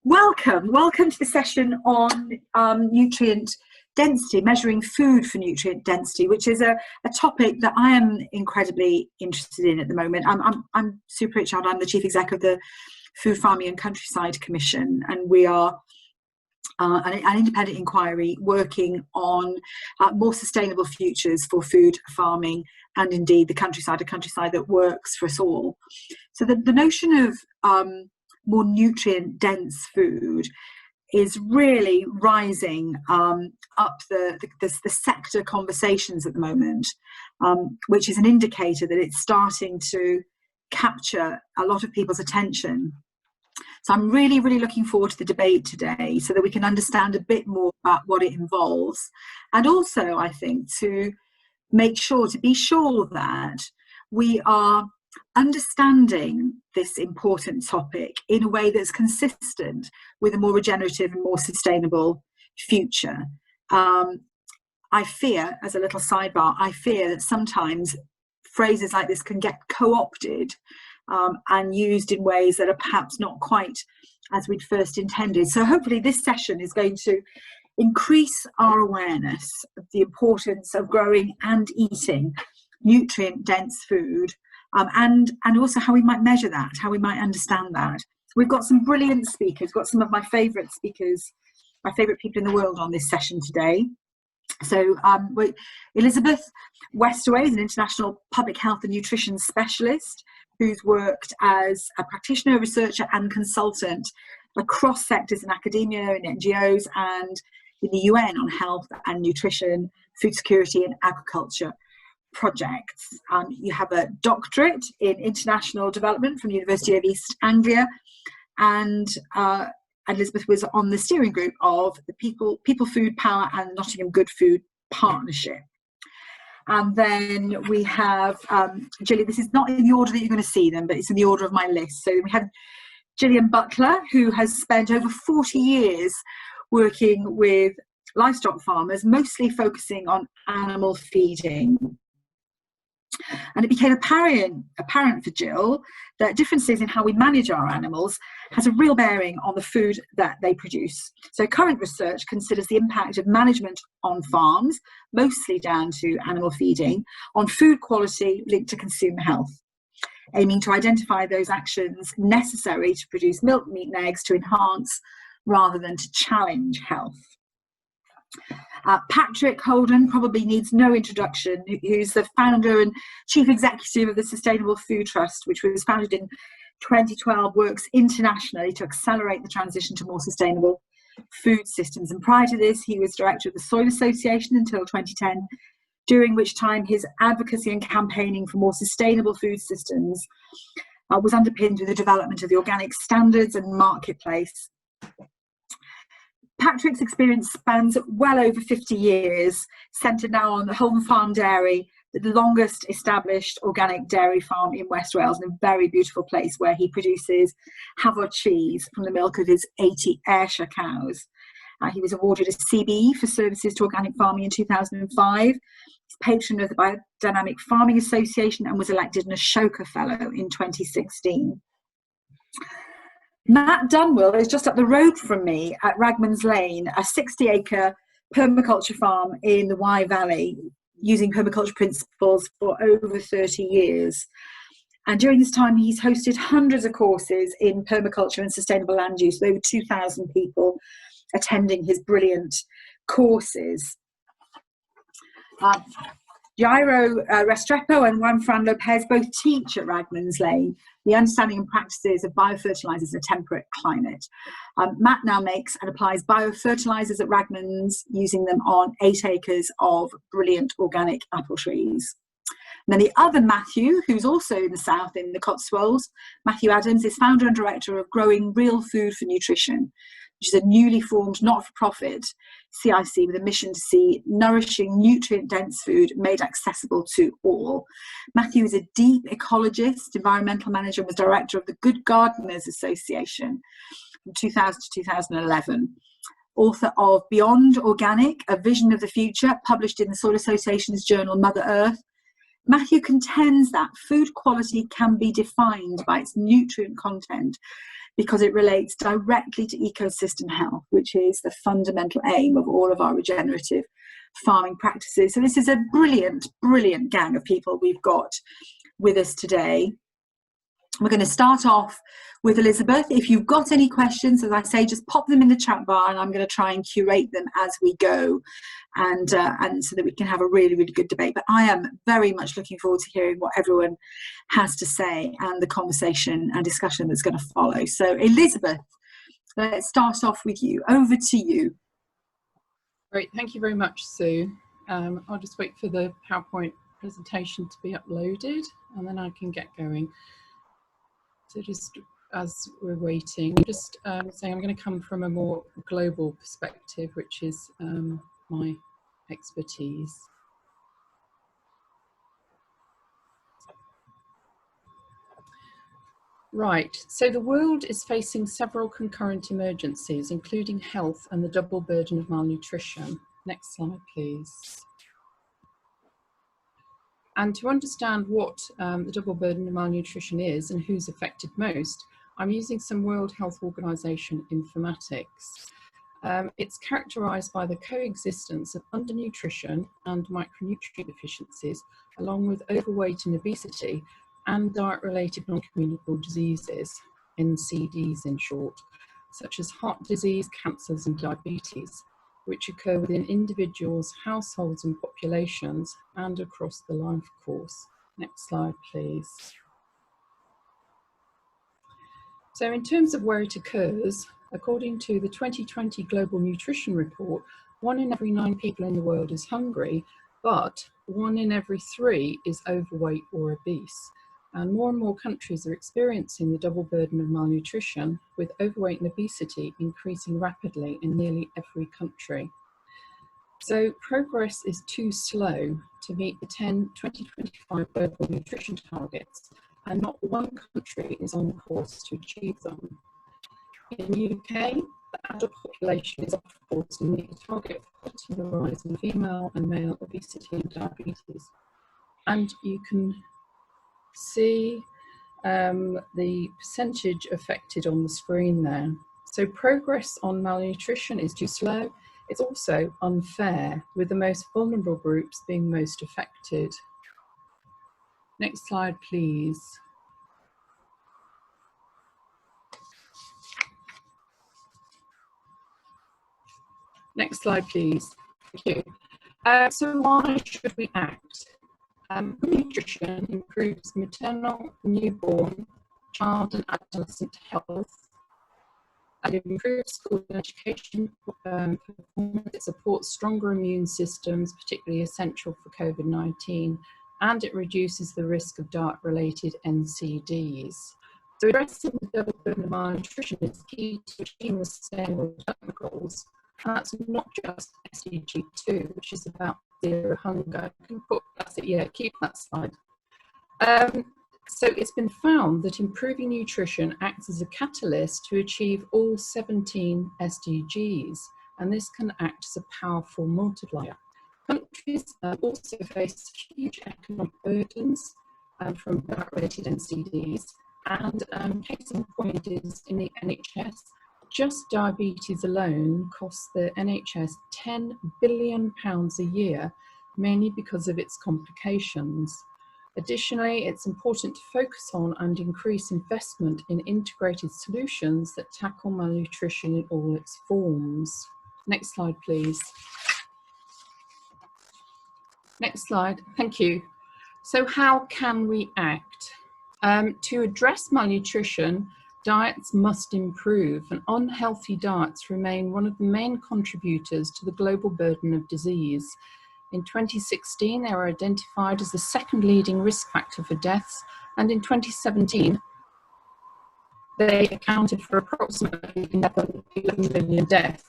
Welcome to the session on nutrient density, measuring food for nutrient density, which is a topic that I am incredibly interested in at the moment. I'm Super Richard. I'm the Chief Exec of the Food Farming and Countryside Commission, and we are an independent inquiry working on more sustainable futures for food farming and indeed the countryside, a countryside that works for us all. So the notion of more nutrient dense food is really rising up the sector conversations at the moment, which is an indicator that it's starting to capture a lot of people's attention. So I'm really looking forward to the debate today so that we can understand a bit more about what it involves, and also I think to be sure that we are understanding this important topic in a way that's consistent with a more regenerative and more sustainable future. I fear, as a little sidebar, that sometimes phrases like this can get co-opted and used in ways that are perhaps not quite as we'd first intended. So hopefully this session is going to increase our awareness of the importance of growing and eating nutrient-dense food, and also how we might measure that, how we might understand that. We've got some brilliant speakers, got some of my favourite speakers, my favourite people in the world on this session today. So Elizabeth Westaway is an international public health and nutrition specialist who's worked as a practitioner, researcher and consultant across sectors in academia, in NGOs and in the UN on health and nutrition, food security and agriculture projects. You have a doctorate in international development from the University of East Anglia, and Elizabeth was on the steering group of the People Food Power and Nottingham Good Food Partnership. And then we have Jillian. This is not in the order that you're going to see them, but it's in the order of my list. So we have Jillian Butler, who has spent over 40 years working with livestock farmers, mostly focusing on animal feeding. And it became apparent for Jill that differences in how we manage our animals has a real bearing on the food that they produce. So current research considers the impact of management on farms, mostly down to animal feeding, on food quality linked to consumer health, aiming to identify those actions necessary to produce milk, meat and eggs to enhance rather than to challenge health. Patrick Holden probably needs no introduction, who's the founder and chief executive of the Sustainable Food Trust, which was founded in 2012, works internationally to accelerate the transition to more sustainable food systems. And prior to this, he was director of the Soil Association until 2010, during which time his advocacy and campaigning for more sustainable food systems was underpinned with the development of the organic standards and marketplace. Patrick's experience spans well over 50 years, centred now on the Holden Farm Dairy, the longest established organic dairy farm in West Wales, in a very beautiful place where he produces Havre cheese from the milk of his 80 Ayrshire cows. He was awarded a CBE for services to organic farming in 2005. He's patron of the Biodynamic Farming Association and was elected an Ashoka Fellow in 2016. Matt Dunwell is just up the road from me at Ragman's Lane, a 60-acre permaculture farm in the Wye Valley, using permaculture principles for over 30 years. And during this time, he's hosted hundreds of courses in permaculture and sustainable land use, with over 2,000 people attending his brilliant courses. Jairo Restrepo and Juan Fran Lopez both teach at Ragman's Lane the understanding and practices of biofertilizers in a temperate climate. Matt now makes and applies biofertilizers at Ragman's, using them on 8 acres of brilliant organic apple trees. And then the other Matthew, who's also in the south in the Cotswolds, Matthew Adams, is founder and director of Growing Real Food for Nutrition, which is a newly formed not-for-profit CIC with a mission to see nourishing, nutrient-dense food made accessible to all. Matthew is a deep ecologist, environmental manager, and was director of the Good Gardeners Association from 2000 to 2011. Author of Beyond Organic, A Vision of the Future, published in the Soil Association's journal Mother Earth. Matthew contends that food quality can be defined by its nutrient content, because it relates directly to ecosystem health, which is the fundamental aim of all of our regenerative farming practices. So this is a brilliant, brilliant gang of people we've got with us today. We're going to start off with Elizabeth. If you've got any questions, as I say, just pop them in the chat bar, and I'm going to try and curate them as we go, and so that we can have a really, really good debate. But I am very much looking forward to hearing what everyone has to say and the conversation and discussion that's going to follow. So Elizabeth, let's start off with you. Over to you. Great, thank you very much, Sue. I'll just wait for the PowerPoint presentation to be uploaded, and then I can get going. So just as we're waiting, just saying I'm going to come from a more global perspective, which is my expertise. Right, so the world is facing several concurrent emergencies, including health and the double burden of malnutrition. Next slide, please. And to understand what the double burden of malnutrition is and who's affected most, I'm using some World Health Organization informatics. It's characterized by the coexistence of undernutrition and micronutrient deficiencies, along with overweight and obesity, and diet-related non-communicable diseases, NCDs in short, such as heart disease, cancers and diabetes, which occur within individuals, households and populations, and across the life course. Next slide, please. So in terms of where it occurs, according to the 2020 Global Nutrition Report, 1 in every 9 people in the world is hungry, but 1 in every 3 is overweight or obese. And more countries are experiencing the double burden of malnutrition, with overweight and obesity increasing rapidly in nearly every country. So progress is too slow to meet the 2025 global nutrition targets, and not one country is on course to achieve them. In the UK, the adult population is off course to meet the target for cutting the rise in female and male obesity and diabetes. And you can see the percentage affected on the screen there. So progress on malnutrition is too slow. It's also unfair, with the most vulnerable groups being most affected. Next slide, please. Next slide, please. Thank you. So why should we act? Nutrition improves maternal, newborn, child and adolescent health. It improves school and education performance. It supports stronger immune systems, particularly essential for COVID-19, and it reduces the risk of diet-related NCDs. So addressing the double burden of malnutrition is key to achieving the sustainable development goals. And that's not just SDG 2, which is about zero hunger. Can you put, that's it, yeah, keep that slide. So it's been found that improving nutrition acts as a catalyst to achieve all 17 SDGs, and this can act as a powerful multiplier. Countries also face huge economic burdens from diet-related NCDs, and case in point is in the NHS. Just diabetes alone costs the NHS £10 billion a year, mainly because of its complications. Additionally, it's important to focus on and increase investment in integrated solutions that tackle malnutrition in all its forms. Next slide, please. Next slide, thank you. So how can we act? To address malnutrition, diets must improve, and unhealthy diets remain one of the main contributors to the global burden of disease. In 2016, they were identified as the second leading risk factor for deaths, and in 2017, they accounted for approximately 11 million deaths.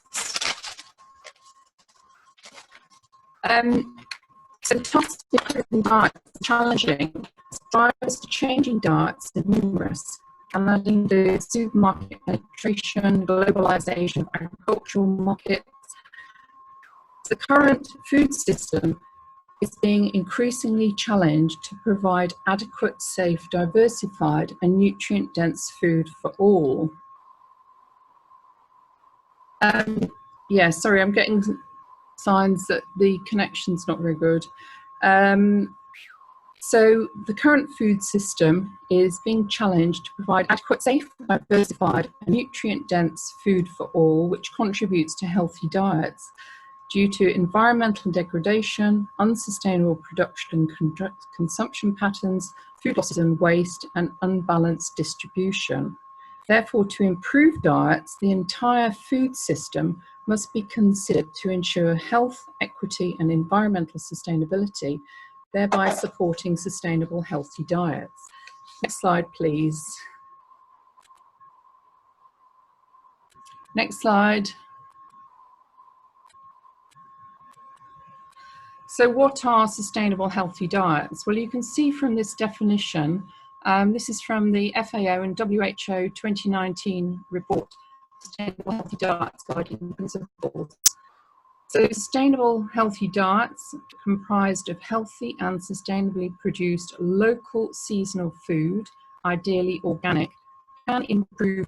So the tasks of improving diets are challenging. Drivers to changing diets are numerous, and that includes supermarket penetration, globalization of agricultural markets. The current food system is being increasingly challenged to provide adequate, safe, diversified and nutrient-dense food for all. Yeah, sorry, I'm getting signs that the connection's not very good. So the current food system is being challenged to provide adequate, safe, diversified, and nutrient-dense food for all, which contributes to healthy diets. Due to environmental degradation, unsustainable production and consumption patterns, food losses and waste, and unbalanced distribution. Therefore, to improve diets, the entire food system must be considered to ensure health, equity, and environmental sustainability, thereby supporting sustainable, healthy diets. Next slide, please. Next slide. So what are sustainable, healthy diets? Well, you can see from this definition, this is from the FAO and WHO 2019 report, Sustainable Healthy Diets Guiding Principles. So sustainable, healthy diets comprised of healthy and sustainably produced local seasonal food, ideally organic, can improve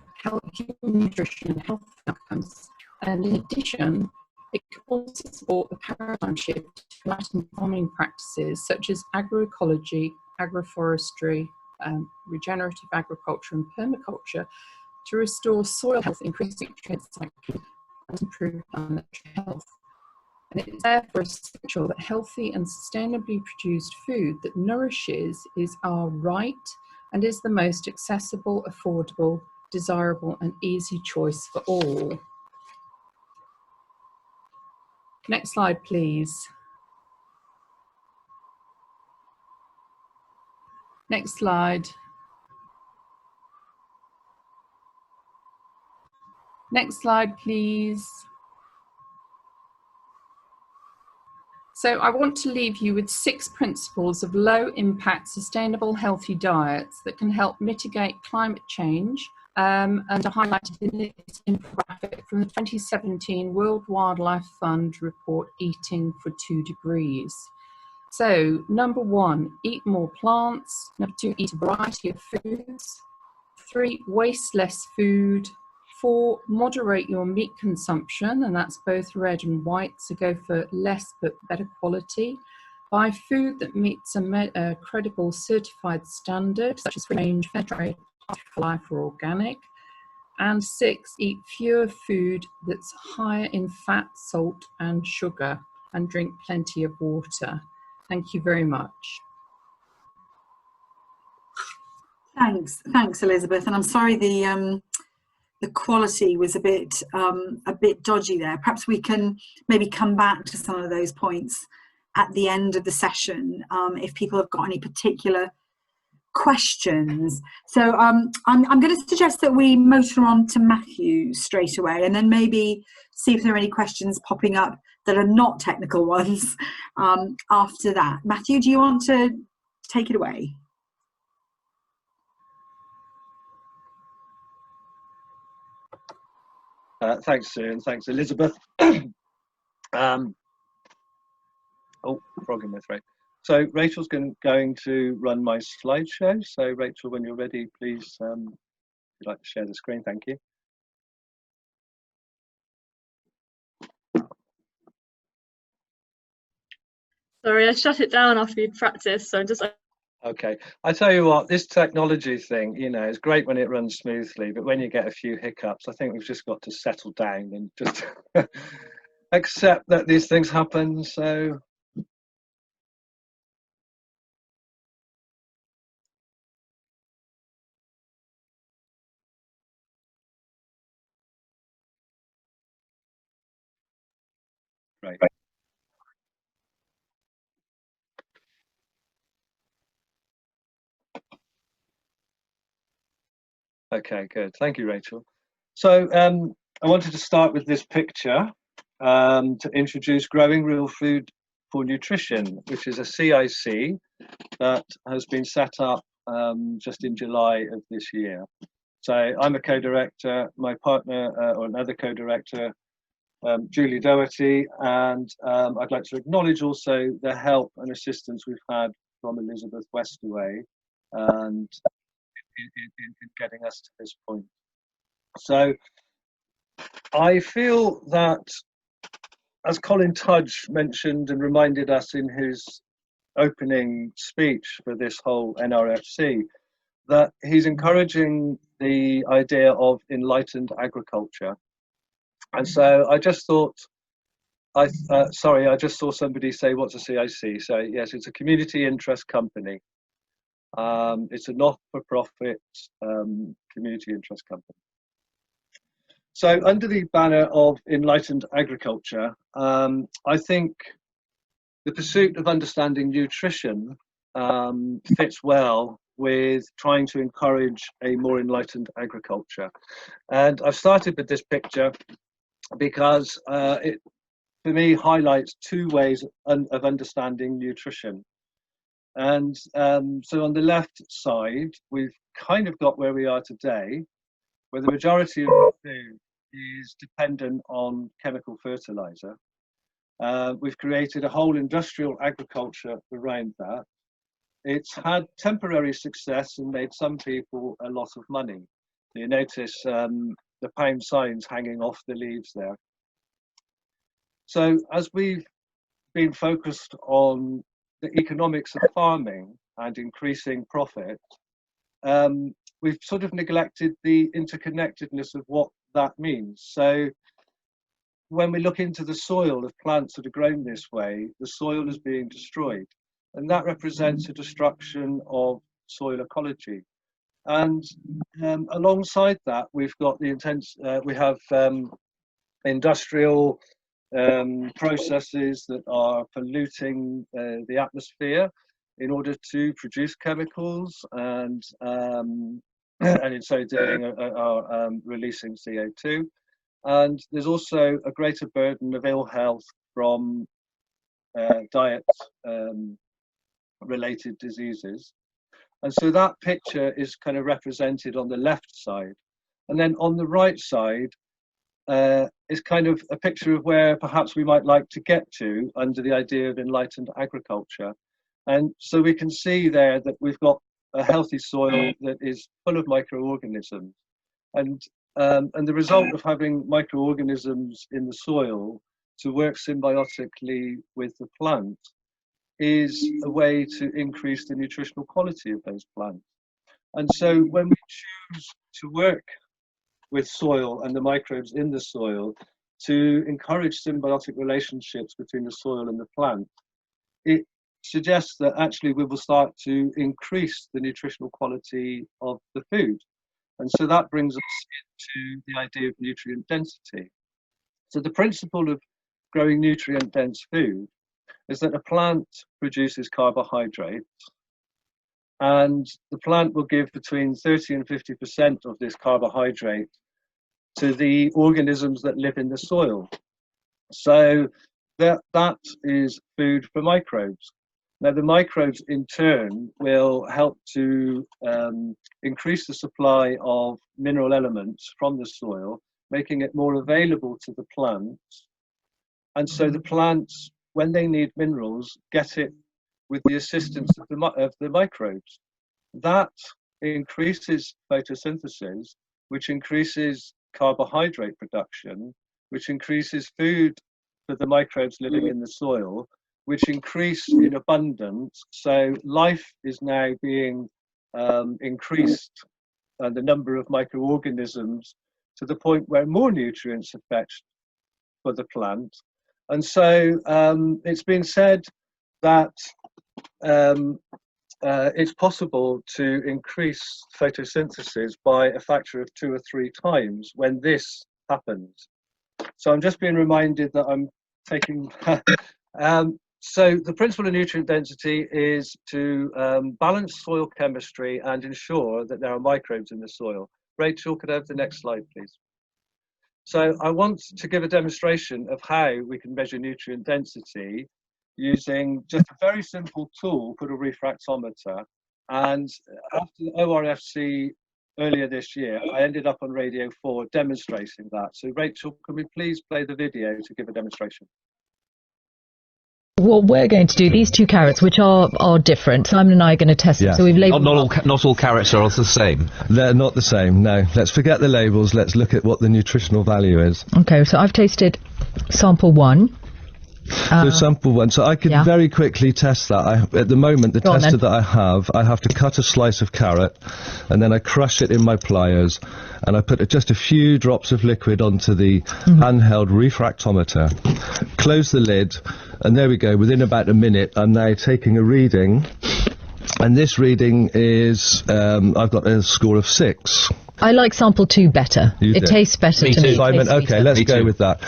human nutrition and health outcomes. And in addition, it can also support the paradigm shift to Latin farming practices such as agroecology, agroforestry, regenerative agriculture and permaculture to restore soil health, increase nutrient cycling, and improve planetary health. And it's therefore essential that healthy and sustainably produced food that nourishes is our right and is the most accessible, affordable, desirable and easy choice for all. Next slide, please. Next slide. Next slide, please. So I want to leave you with 6 principles of low-impact, sustainable, healthy diets that can help mitigate climate change and are highlighted in this infographic from the 2017 World Wildlife Fund report, Eating for 2 Degrees. So, number 1, eat more plants. Number 2, eat a variety of foods. 3, waste less food. 4, moderate your meat consumption, and that's both red and white, so go for less but better quality. Buy food that meets a credible certified standard, such as free range, fair trade, for life or organic. And 6, eat fewer food that's higher in fat, salt and sugar, and drink plenty of water. Thank you very much. Thanks, Elizabeth. And I'm sorry the quality was a bit dodgy there. Perhaps we can maybe come back to some of those points at the end of the session if people have got any particular questions. So I'm going to suggest that we motor on to Matthew straight away, and then maybe see if there are any questions popping up that are not technical ones after that. Matthew, do you want to take it away? Thanks, Sue, and thanks, Elizabeth. Oh, frog in my throat. So Rachel's going to run my slideshow. So Rachel, when you're ready, please, if you'd like to share the screen, thank you. Sorry, I shut it down after you'd practiced, so just... Okay, I tell you what, this technology thing, you know, is great when it runs smoothly, but when you get a few hiccups, I think we've just got to settle down and just accept that these things happen. So right. Okay, good. Thank you, Rachel. So I wanted to start with this picture to introduce Growing Real Food for Nutrition, which is a CIC that has been set up just in July of this year. So I'm a co-director, my partner or another co-director, Julie Doherty, and I'd like to acknowledge also the help and assistance we've had from Elizabeth Westaway and in getting us to this point. So I feel that, as Colin Tudge mentioned and reminded us in his opening speech for this whole NRFC, that he's encouraging the idea of enlightened agriculture. And so I just thought, sorry, I just saw somebody say, what's a CIC? So yes, it's a community interest company. It's a not-for-profit community interest company. So under the banner of enlightened agriculture, I think the pursuit of understanding nutrition fits well with trying to encourage a more enlightened agriculture. And I've started with this picture because it, for me, highlights two ways of understanding nutrition. And so on the left side, we've kind of got where we are today, where the majority of food is dependent on chemical fertilizer. We've created a whole industrial agriculture around that. It's had temporary success and made some people a lot of money. You notice the pound signs hanging off the leaves there. So as we've been focused on the economics of farming and increasing profit, we've sort of neglected the interconnectedness of what that means. So when we look into the soil of plants that are grown this way, the soil is being destroyed. And that represents a destruction of soil ecology. And alongside that, we've got the we have industrial processes that are polluting the atmosphere in order to produce chemicals, and in so doing are releasing CO2. And there's also a greater burden of ill health from diet related diseases. And so that picture is kind of represented on the left side. And then on the right side is kind of a picture of where perhaps we might like to get to under the idea of enlightened agriculture. And so we can see there that we've got a healthy soil that is full of microorganisms. And the result of having microorganisms in the soil to work symbiotically with the plant is a way to increase the nutritional quality of those plants. And so when we choose to work with soil and the microbes in the soil to encourage symbiotic relationships between the soil and the plant, it suggests that actually we will start to increase the nutritional quality of the food. And so that brings us to the idea of nutrient density. So the principle of growing nutrient dense food is that a plant produces carbohydrates, and the plant will give between 30 and 50% of this carbohydrate to the organisms that live in the soil. So that is food for microbes. Now the microbes in turn will help to increase the supply of mineral elements from the soil, making it more available to the plants. And so the plants, when they need minerals, get it with the assistance of the microbes. That increases photosynthesis, which increases carbohydrate production, which increases food for the microbes living in the soil, which increase in abundance. So life is now being increased, and the number of microorganisms to the point where more nutrients are fetched for the plant. And so it's been said that it's possible to increase photosynthesis by a factor of 2 or 3 times when this happens. So I'm just being reminded that I'm taking so the principle of nutrient density is to balance soil chemistry and ensure that there are microbes in the soil. Rachel, could I have the next slide, please? So I want to give a demonstration of how we can measure nutrient density using just a very simple tool called a refractometer. And after the ORFC earlier this year, I ended up on Radio 4 demonstrating that. So Rachel, can we please play the video to give a demonstration? Well, we're going to do these two carrots, which are different. Simon and I are going to test them. Yeah. So we've labelled Not all carrots are the same. They're not the same, no. Let's forget the labels. Let's look at what the nutritional value is. Okay, so I've tasted sample one. So sample one. So I could very quickly test that. At the moment, the tester that I have to cut a slice of carrot, and then I crush it in my pliers, and I put just a few drops of liquid onto the handheld refractometer, close the lid, and there we go. Within about a minute, I'm now taking a reading, and this reading is, I've got a score of 6. I like sample 2 better. It tastes better to me. Simon, okay, let's go with that.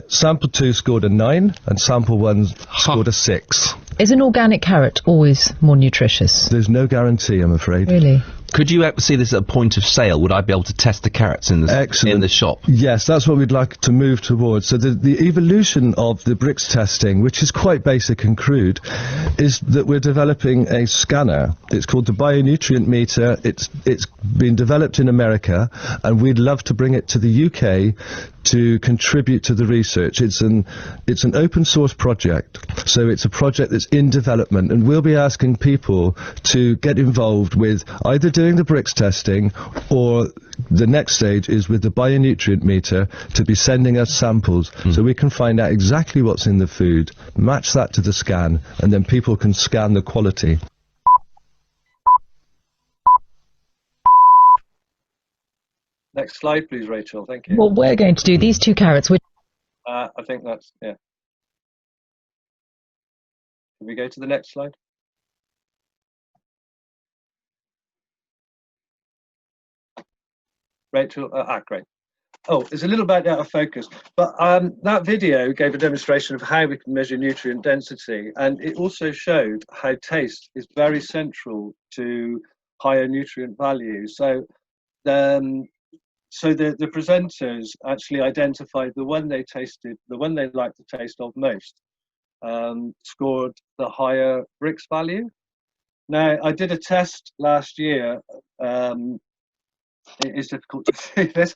Sample 2 scored a 9 and sample 1 scored a 6. Is an organic carrot always more nutritious? There's no guarantee, I'm afraid. Really? Could you see this at a point of sale? Would I be able to test the carrots in the shop? Yes, that's what we'd like to move towards. So the evolution of the Brix testing, which is quite basic and crude, is that we're developing a scanner. It's called the Bionutrient Meter. It's been developed in America, and we'd love to bring it to the UK to contribute to the research. It's an open source project, so it's a project that's in development, and we'll be asking people to get involved with either doing the Brix testing, or the next stage is with the Bionutrient Meter to be sending us samples so we can find out exactly what's in the food, match that to the scan, and then people can scan the quality. Next slide, please, Rachel. Thank you. Well, we're going to do these two carrots, which I think that's, yeah. Can we go to the next slide? Rachel, great. Oh, it's a little bit out of focus, but that video gave a demonstration of how we can measure nutrient density, and it also showed how taste is very central to higher nutrient value. So the presenters actually identified the one they tasted, the one they liked the taste of most, scored the higher Brix value. Now, I did a test last year. It is difficult to see this.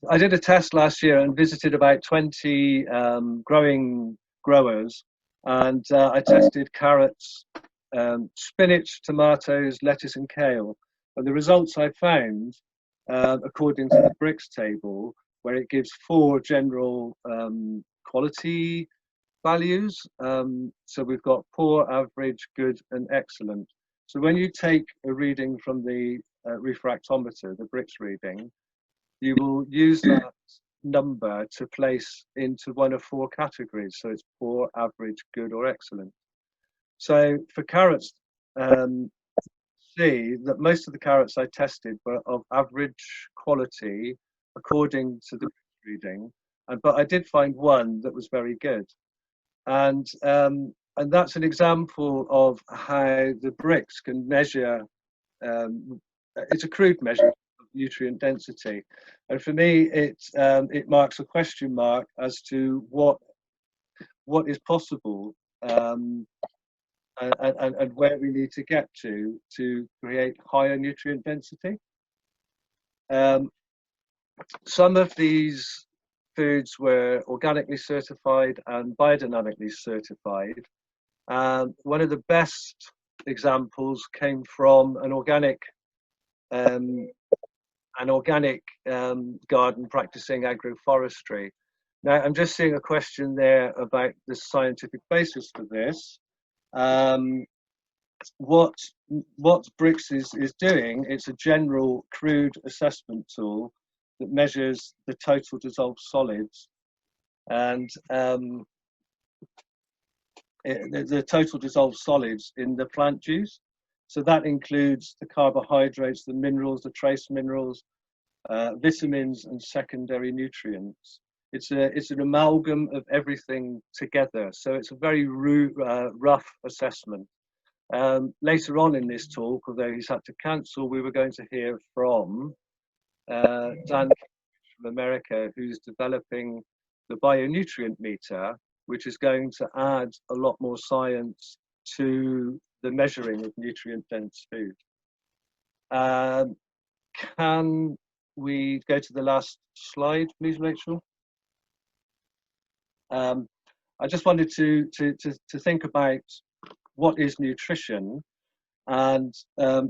I did a test last year and visited about 20 growers, and I tested carrots, spinach, tomatoes, lettuce and kale. And the results I found, according to the Brix table, where it gives 4 general quality values. So we've got poor, average, good and excellent. So when you take a reading from the refractometer, the Brix reading, you will use that number to place into one of 4 categories. So it's poor, average, good or excellent. So for carrots, see that most of the carrots I tested were of average quality according to the reading, but I did find one that was very good, and that's an example of how the Brix can measure. It's a crude measure of nutrient density, and for me, it marks a question mark as to what is possible. And where we need to get to create higher nutrient density. Some of these foods were organically certified and biodynamically certified. One of the best examples came from an organic garden practicing agroforestry. Now, I'm just seeing a question there about the scientific basis for this. What Brix is doing, it's a general crude assessment tool that measures the total dissolved solids, and the total dissolved solids in the plant juice. So that includes the carbohydrates, the minerals, the trace minerals, vitamins and secondary nutrients. It's an amalgam of everything together. So it's a very rough assessment. Later on in this talk, although he's had to cancel, we were going to hear from Dan from America, who's developing the Bionutrient Meter, which is going to add a lot more science to the measuring of nutrient-dense food. Can we go to the last slide, please, Rachel? I just wanted to think about what is nutrition. And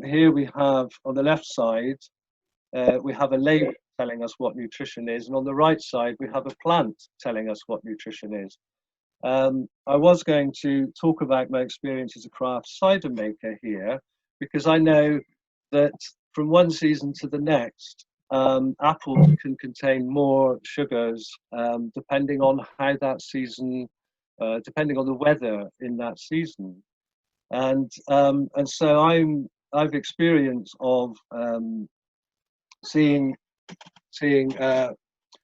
here we have, on the left side, we have a label telling us what nutrition is, and on the right side we have a plant telling us what nutrition is. I was going to talk about my experience as a craft cider maker here, because I know that from one season to the next, apples can contain more sugars depending on how that season, depending on the weather in that season. And so I've experience of seeing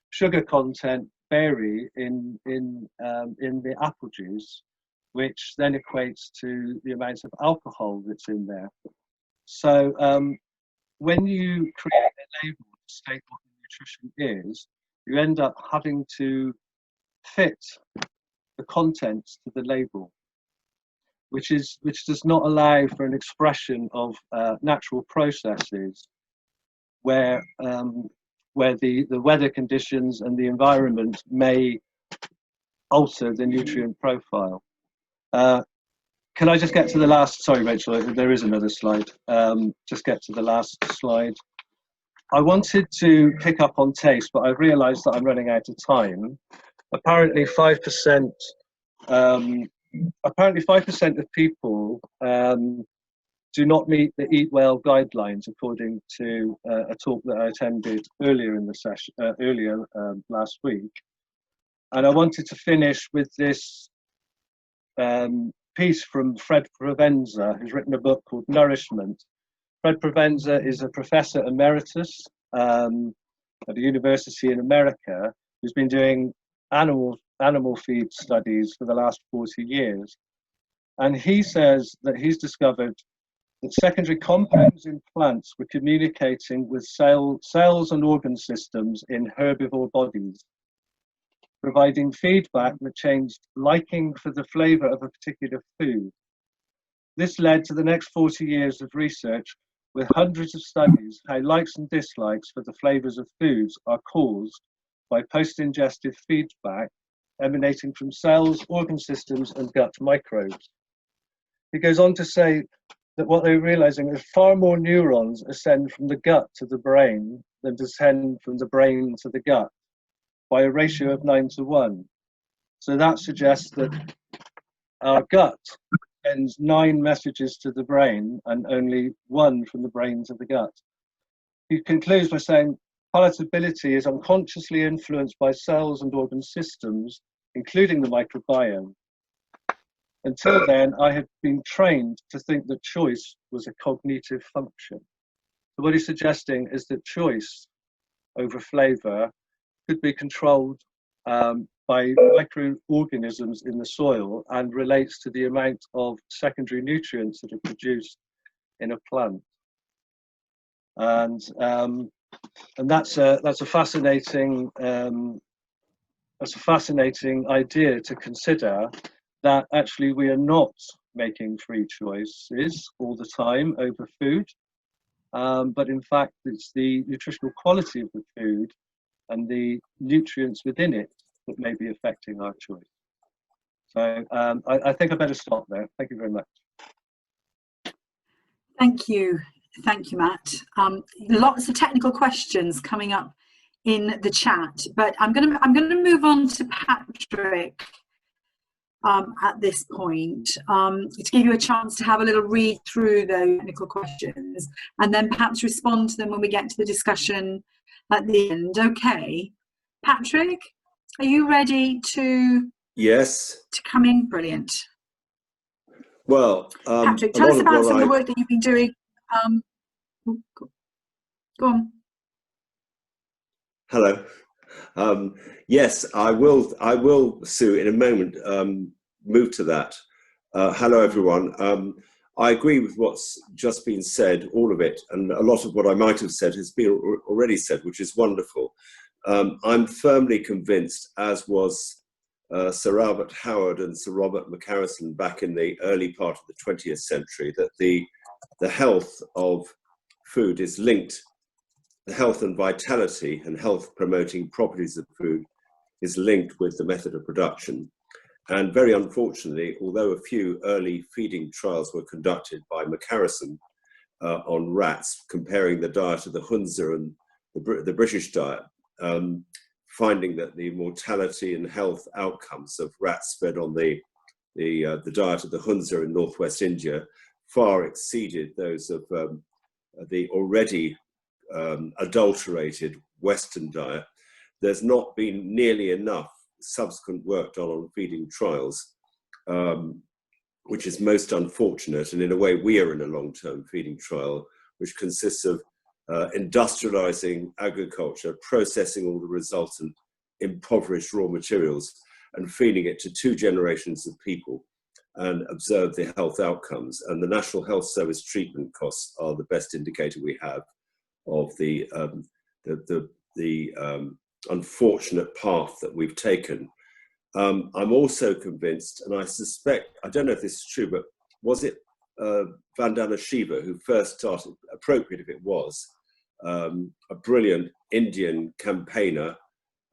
sugar content vary in the apple juice, which then equates to the amount of alcohol that's in there. So when you create a label to state what nutrition is, you end up having to fit the contents to the label, which does not allow for an expression of natural processes where the weather conditions and the environment may alter the nutrient profile. Can I just get to the last, sorry Rachel, there is another slide. Just get to the last slide. I wanted to pick up on taste, but I've realized that I'm running out of time. Apparently 5% of people do not meet the Eat Well guidelines, according to a talk that I attended earlier in the session, last week. And I wanted to finish with this piece from Fred Provenza, who's written a book called Nourishment. Fred Provenza is a professor emeritus at a university in America who's been doing animal feed studies for the last 40 years. And he says that he's discovered that secondary compounds in plants were communicating with cells and organ systems in herbivore bodies, providing feedback that changed liking for the flavor of a particular food. This led to the next 40 years of research with hundreds of studies how likes and dislikes for the flavors of foods are caused by post-ingestive feedback emanating from cells, organ systems, and gut microbes. He goes on to say that what they're realizing is far more neurons ascend from the gut to the brain than descend from the brain to the gut, by a ratio of 9:1. So that suggests that our gut sends 9 messages to the brain and only 1 from the brain to the gut. He concludes by saying, palatability is unconsciously influenced by cells and organ systems, including the microbiome. Until then, I had been trained to think that choice was a cognitive function. So what he's suggesting is that choice over flavor could be controlled by microorganisms in the soil and relates to the amount of secondary nutrients that are produced in a plant. And that's a fascinating idea to consider, that actually we are not making free choices all the time over food, but in fact it's the nutritional quality of the food and the nutrients within it that may be affecting our choice. So I think I better stop there. Thank you very much. Thank you, Matt. Lots of technical questions coming up in the chat, but I'm going to move on to Patrick at this point to give you a chance to have a little read through those technical questions and then perhaps respond to them when we get to the discussion at the end. Okay, Patrick, are you ready to? Yes. To come in? Brilliant. Well, Patrick, tell us about some of the work that you've been doing. Go on. Hello. Yes, I will, Sue, in a moment move to that. Hello, everyone. I agree with what's just been said, all of it, and a lot of what I might have said has been already said, which is wonderful. I'm firmly convinced, as was Sir Albert Howard and Sir Robert McCarrison back in the early part of the 20th century, that the health of food is linked, the health and vitality and health promoting properties of food is linked with the method of production. And very unfortunately, although a few early feeding trials were conducted by McCarrison on rats, comparing the diet of the Hunza and the British diet, finding that the mortality and health outcomes of rats fed on the diet of the Hunza in northwest India far exceeded those of the already adulterated Western diet. There's not been nearly enough subsequent work done on feeding trials, which is most unfortunate. And in a way, we are in a long-term feeding trial, which consists of industrializing agriculture, processing all the resultant impoverished raw materials, and feeding it to 2 generations of people, and observe the health outcomes. And the National Health Service treatment costs are the best indicator we have of the unfortunate path that we've taken. I'm also convinced, and I suspect, I don't know if this is true, but was it Vandana Shiva who first started, appropriate if it was, a brilliant Indian campaigner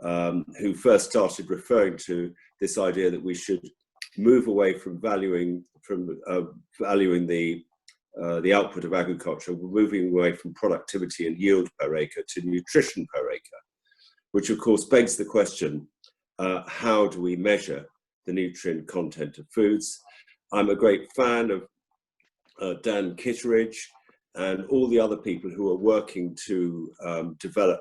who first started referring to this idea that we should move away from valuing the output of agriculture, moving away from productivity and yield per acre to nutrition per acre, which of course begs the question, how do we measure the nutrient content of foods? I'm a great fan of Dan Kitteridge and all the other people who are working to develop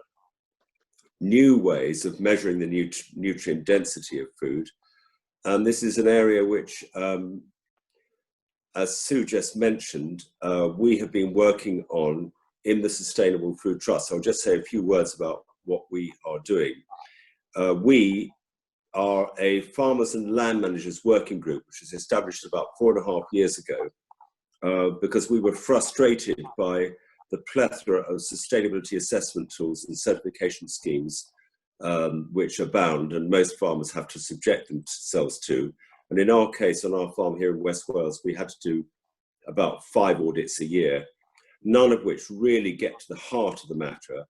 new ways of measuring the nutrient density of food. And this is an area which, as Sue just mentioned, we have been working on in the Sustainable Food Trust. So I'll just say a few words about what we are doing. We are a farmers and land managers working group, which was established about 4.5 years ago, because we were frustrated by the plethora of sustainability assessment tools and certification schemes which abound, and most farmers have to subject themselves to. And in our case, on our farm here in West Wales, we had to do about 5 audits a year, none of which really get to the heart of the matter,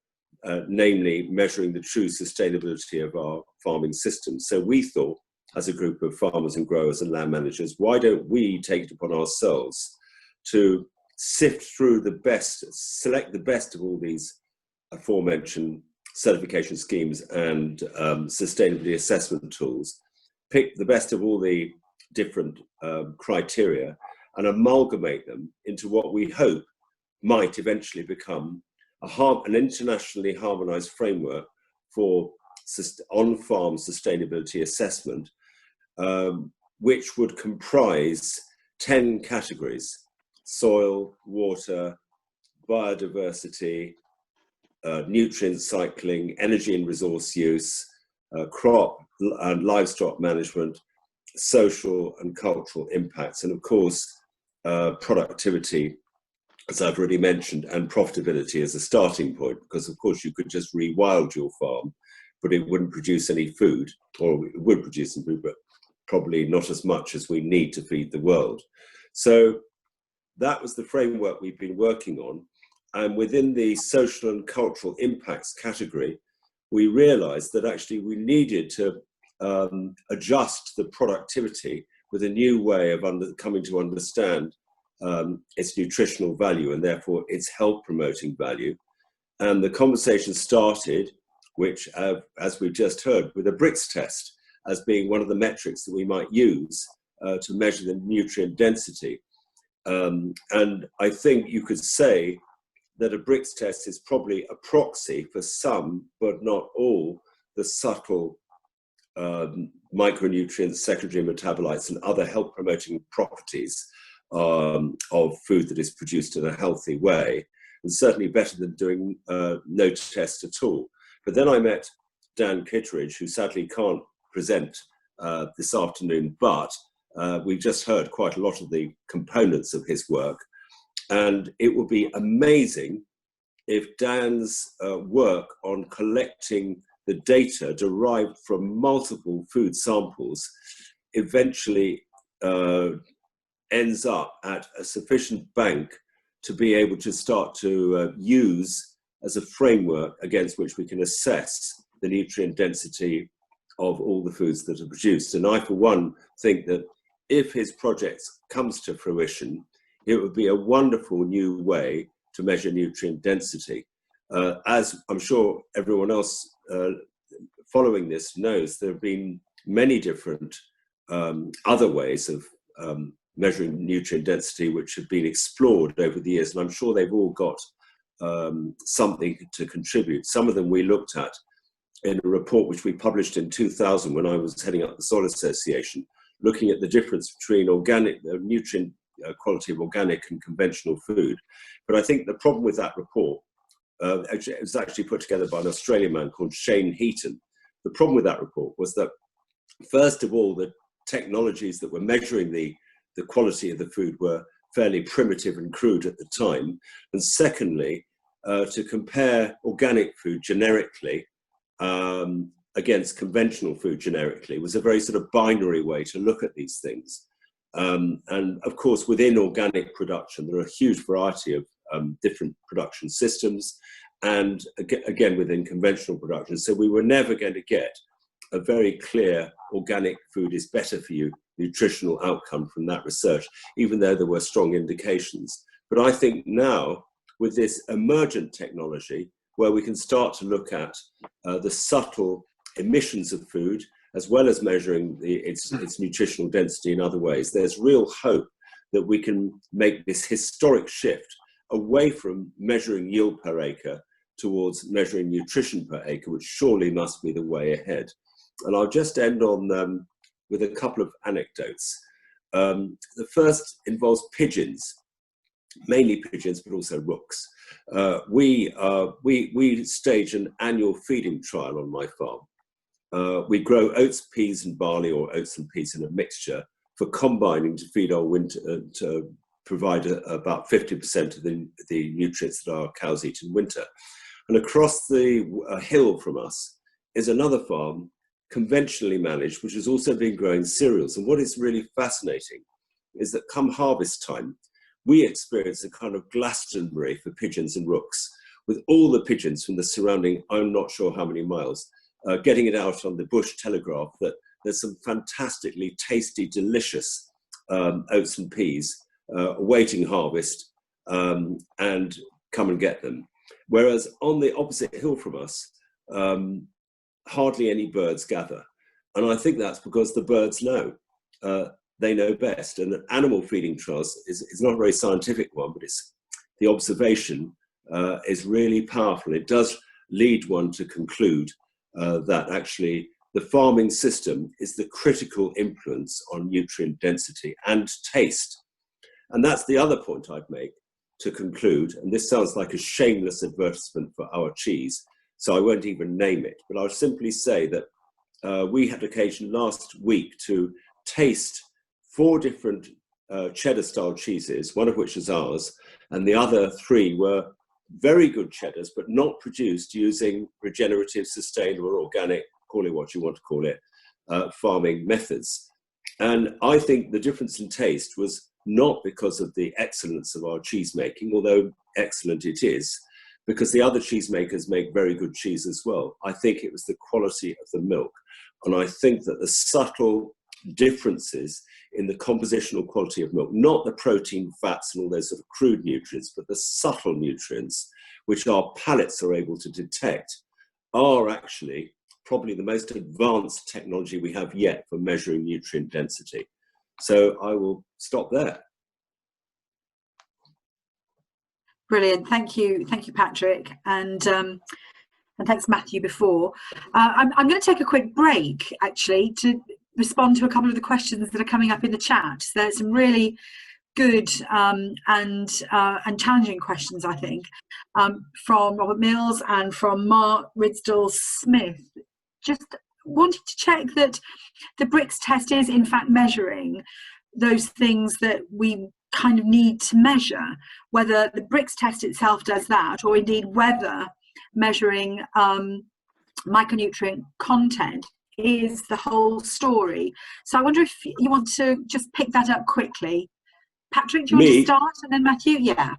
namely measuring the true sustainability of our farming system. So we thought, as a group of farmers and growers and land managers, why don't we take it upon ourselves to sift through the best, select the best of all these aforementioned certification schemes and sustainability assessment tools, pick the best of all the different criteria and amalgamate them into what we hope might eventually become an internationally harmonized framework for on-farm sustainability assessment, which would comprise 10 categories: soil, water, biodiversity, nutrient cycling, energy and resource use, crop and livestock management, social and cultural impacts, and of course, productivity, as I've already mentioned, and profitability as a starting point, because of course you could just rewild your farm, but it wouldn't produce any food, or it would produce some food, but probably not as much as we need to feed the world. So that was the framework we've been working on. And within the social and cultural impacts category, we realized that actually we needed to adjust the productivity with a new way of coming to understand its nutritional value and therefore its health promoting value. And the conversation started, which as we've just heard, with a Brix test as being one of the metrics that we might use to measure the nutrient density. And I think you could say that a Brix test is probably a proxy for some, but not all, the subtle micronutrients, secondary metabolites, and other health promoting properties of food that is produced in a healthy way, and certainly better than doing no test at all. But then I met Dan Kitteridge, who sadly can't present this afternoon, but we've just heard quite a lot of the components of his work. And it would be amazing if Dan's work on collecting the data derived from multiple food samples eventually ends up at a sufficient bank to be able to start to use as a framework against which we can assess the nutrient density of all the foods that are produced. And I, for one, think that if his project comes to fruition, it would be a wonderful new way to measure nutrient density. As I'm sure everyone else following this knows, there have been many different other ways of measuring nutrient density which have been explored over the years, and I'm sure they've all got something to contribute. Some of them we looked at in a report which we published in 2000 when I was heading up the Soil Association, looking at the difference between nutrient quality of organic and conventional food. But I think the problem with that report, it was actually put together by an Australian man called Shane Heaton. The problem with that report was that, first of all, the technologies that were measuring the quality of the food were fairly primitive and crude at the time. And secondly, to compare organic food generically against conventional food generically was a very sort of binary way to look at these things. And of course, within organic production, there are a huge variety of different production systems, and again, within conventional production. So we were never going to get a very clear organic food is better for you nutritional outcome from that research, even though there were strong indications. But I think now, with this emergent technology, where we can start to look at the subtle emissions of food, as well as measuring its nutritional density in other ways, there's real hope that we can make this historic shift away from measuring yield per acre towards measuring nutrition per acre, which surely must be the way ahead. And I'll just end on with a couple of anecdotes. The first involves pigeons, mainly pigeons, but also rooks. We stage an annual feeding trial on my farm. We grow oats, peas, and barley, or oats and peas in a mixture, for combining to feed our winter, to provide about 50% of the nutrients that our cows eat in winter. And across the hill from us is another farm, conventionally managed, which has also been growing cereals. And what is really fascinating is that come harvest time, we experience a kind of Glastonbury for pigeons and rooks, with all the pigeons from the surrounding, I'm not sure how many miles, getting it out on the bush telegraph that there's some fantastically tasty, delicious oats and peas awaiting harvest, and come and get them. Whereas on the opposite hill from us, hardly any birds gather. And I think that's because the birds know. They know best. And animal feeding trials is not a very scientific one, but it's the observation is really powerful. It does lead one to conclude that actually the farming system is the critical influence on nutrient density and taste. And that's the other point I'd make to conclude. And this sounds like a shameless advertisement for our cheese, so I won't even name it. But I'll simply say that we had occasion last week to taste 4 different cheddar-style cheeses, one of which is ours, and the other 3 were very good cheddars, but not produced using regenerative, sustainable, or organic, call it what you want to call it, farming methods. And I think the difference in taste was not because of the excellence of our cheese making, although excellent it is, because the other cheesemakers make very good cheese as well. I think it was the quality of the milk. And I think that the subtle differences in the compositional quality of milk, not the protein, fats, and all those sort of crude nutrients, but the subtle nutrients, which our palates are able to detect, are actually probably the most advanced technology we have yet for measuring nutrient density. So I will stop there. Brilliant, thank you, Patrick, and thanks, Matthew. Before I'm going to take a quick break, actually, to respond to a couple of the questions that are coming up in the chat. So there's some really good and challenging questions, I think, from Robert Mills and from Mark Ridsdale Smith. Just wanted to check that the Brix test is in fact measuring those things that we kind of need to measure, whether the Brix test itself does that, or indeed whether measuring micronutrient content is the whole story. So I wonder if you want to just pick that up quickly. Patrick, do you want to start, and then Matthew? Yeah.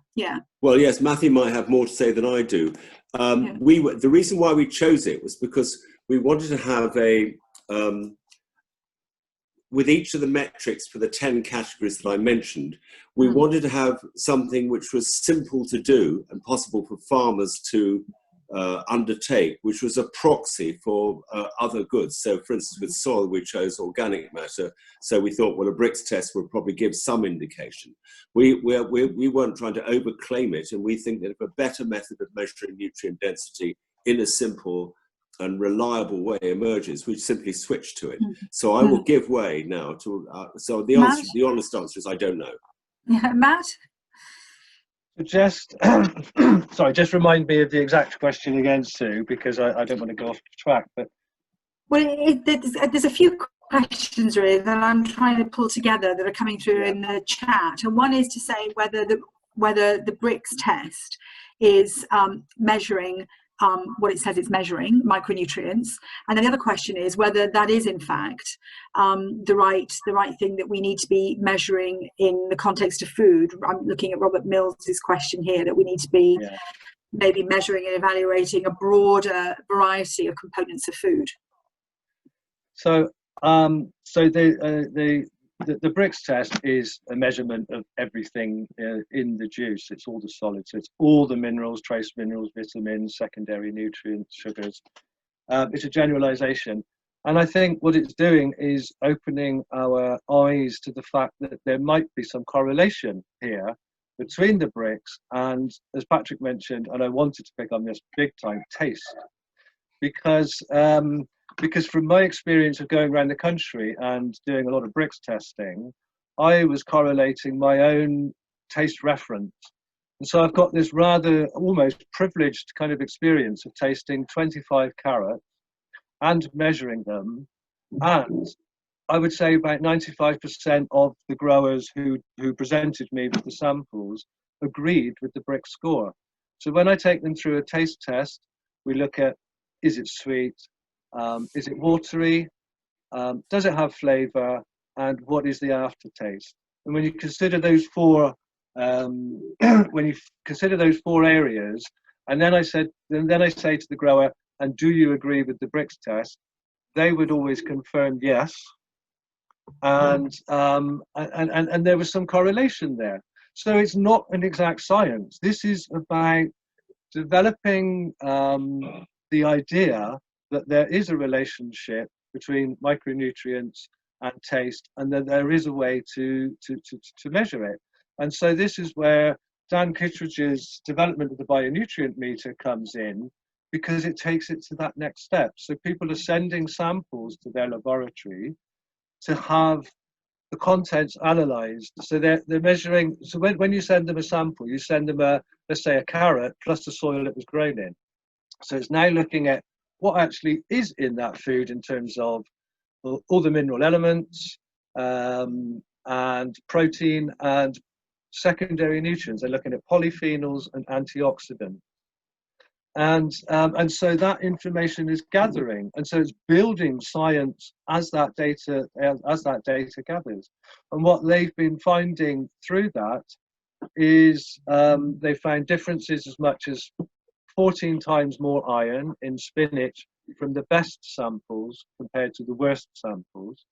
Well, yes, Matthew might have more to say than I do. The reason why we chose it was because we wanted to have a with each of the metrics for the 10 categories that I mentioned, we wanted to have something which was simple to do and possible for farmers to undertake, which was a proxy for other goods. So for instance, with soil, we chose organic matter. So we thought, well, a Brix test would probably give some indication. We weren't trying to overclaim it. And we think that if a better method of measuring nutrient density in a simple and reliable way emerges, we simply switch to it. So I will give way now to, so the answer, the honest answer is I don't know. Yeah, Matt? Just, sorry, just remind me of the exact question again, Sue, because I don't want to go off track. But well, there's a few questions really that I'm trying to pull together that are coming through in the chat, and one is to say whether the Brix test is measuring what it says it's measuring, micronutrients, and then the other question is whether that is in fact the right thing that we need to be measuring in the context of food. I'm looking at Robert Mills's question here, that we need to be maybe measuring and evaluating a broader variety of components of food. So the Brix test is a measurement of everything in the juice. It's all the solids. So it's all the minerals, trace minerals, vitamins, secondary nutrients, sugars. It's a generalization. And I think what it's doing is opening our eyes to the fact that there might be some correlation here between the Brix and, as Patrick mentioned, and I wanted to pick on this big time, taste. Because from my experience of going around the country and doing a lot of Brix testing, I was correlating my own taste reference. And so I've got this rather almost privileged kind of experience of tasting 25 carrots and measuring them. And I would say about 95% of the growers who presented me with the samples agreed with the Brix score. So when I take them through a taste test, we look at, is it sweet? Is it watery? Does it have flavour? And what is the aftertaste? And when you consider those four, areas, and then I say to the grower, and do you agree with the Brix test? They would always confirm yes, and there was some correlation there. So it's not an exact science. This is about developing the idea that there is a relationship between micronutrients and taste, and that there is a way to measure it. And so this is where Dan Kittredge's development of the Bionutrient Meter comes in, because it takes it to that next step. So people are sending samples to their laboratory to have the contents analysed. So they're measuring. So when you send them a sample, you send them let's say a carrot plus the soil it was grown in. So it's now looking at what actually is in that food in terms of all the mineral elements and protein and secondary nutrients. They're looking at polyphenols and antioxidants. And so that information is gathering, and so it's building science as that data gathers. And what they've been finding through that is they found differences as much as 14 times more iron in spinach from the best samples compared to the worst samples.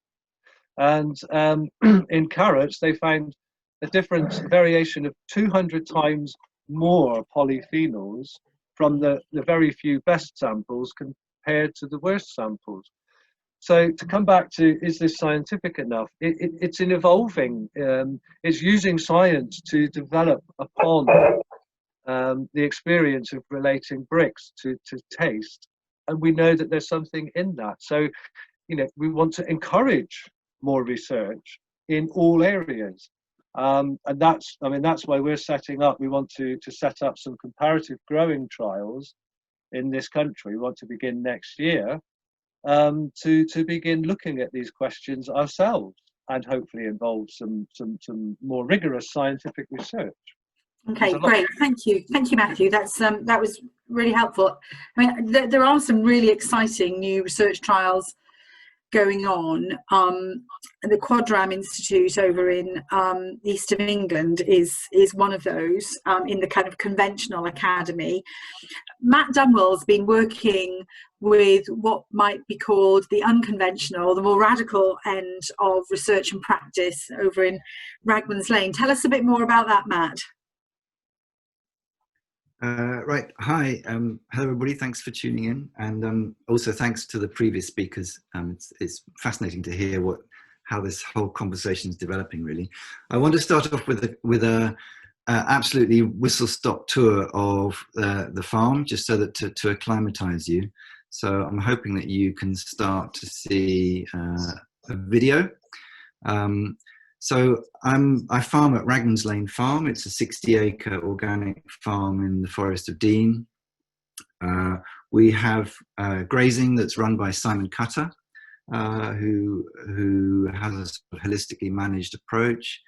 And in carrots, they found a variation of 200 times more polyphenols from the very few best samples compared to the worst samples. So to come back to, is this scientific enough? It's an evolving, it's using science to develop upon the experience of relating Brix to taste. And we know that there's something in that. So, we want to encourage more research in all areas. And that's why we're setting up, we want to set up some comparative growing trials in this country. We want to begin next year to begin looking at these questions ourselves, and hopefully involve some more rigorous scientific research. Okay, great. Thank you, Matthew. That was really helpful. I mean, there are some really exciting new research trials going on. The Quadram Institute over in east of England is one of those in the kind of conventional academy. Matt Dunwell's been working with what might be called the unconventional, the more radical end of research and practice over in Ragman's Lane. Tell us a bit more about that, Matt. Right. Hi. Hello, everybody. Thanks for tuning in, and also thanks to the previous speakers. It's fascinating to hear how this whole conversation is developing. Really, I want to start off with a absolutely whistle-stop tour of the farm, just so that to acclimatise you. So I'm hoping that you can start to see a video. So I farm at Ragman's Lane Farm. It's a 60-acre organic farm in the Forest of Dean. We have grazing that's run by Simon Cutter, who has a sort of holistically managed approach.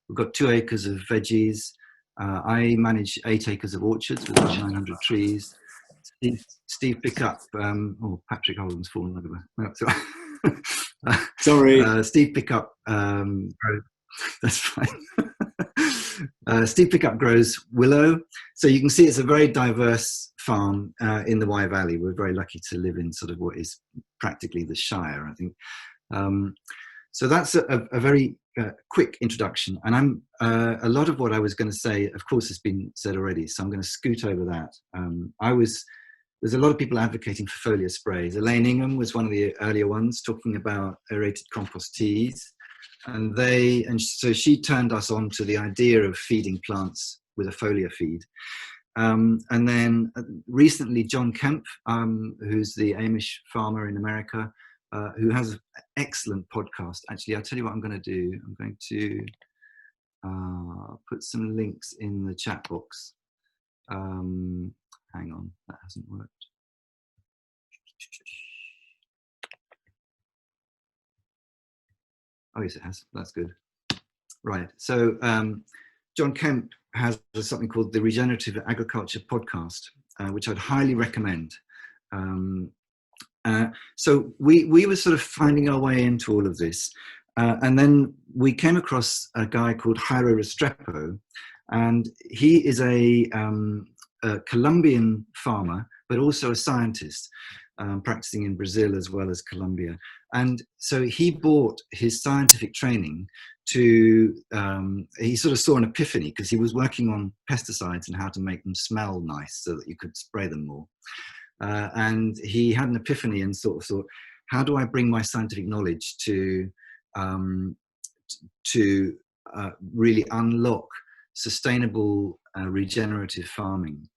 We've got 2 acres of veggies. I manage 8 acres of orchards with about 900 trees. Steve Pickup, Patrick Holden's fallen over. No, sorry. Sorry. Steve Pickup, that's fine. Steve Pickup grows willow. So you can see it's a very diverse farm in the Wye Valley. We're very lucky to live in sort of what is practically the Shire, I think. So that's a very quick introduction. And a lot of what I was going to say, of course, has been said already. So I'm going to scoot over that. There's a lot of people advocating for foliar sprays. Elaine Ingham was one of the earlier ones talking about aerated compost teas. And so she turned us on to the idea of feeding plants with a foliar feed. And then recently, John Kemp, who's the Amish farmer in America, who has an excellent podcast. Actually, I'll tell you what I'm going to do. I'm going to put some links in the chat box. Hang on, that hasn't worked. Oh, yes, it has. That's good. Right. So John Kemp has something called the Regenerative Agriculture Podcast, which I'd highly recommend. So we were sort of finding our way into all of this. And then we came across a guy called Jairo Restrepo, and he is a Colombian farmer, but also a scientist, practicing in Brazil as well as Colombia. And so he bought his scientific training to, he sort of saw an epiphany because he was working on pesticides and how to make them smell nice so that you could spray them more. And he had an epiphany and sort of thought, how do I bring my scientific knowledge to really unlock sustainable regenerative farming?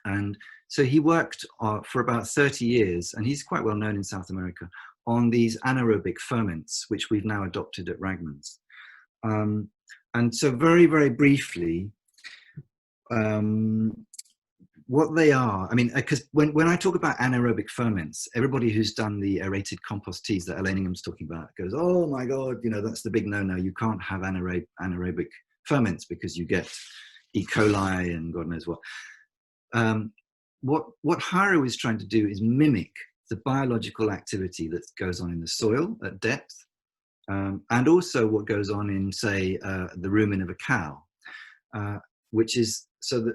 And so he worked for about 30 years, and he's quite well known in South America, on these anaerobic ferments, which we've now adopted at Ragman's. And so very, very briefly, what they are, I mean, because when I talk about anaerobic ferments, everybody who's done the aerated compost teas that Elaine Ingham's talking about goes, oh my God, you know, that's the big no-no. You can't have anaerobic ferments because you get E. coli and God knows what. What Jairo is trying to do is mimic the biological activity that goes on in the soil at depth, and also what goes on in, say, the rumen of a cow, which is so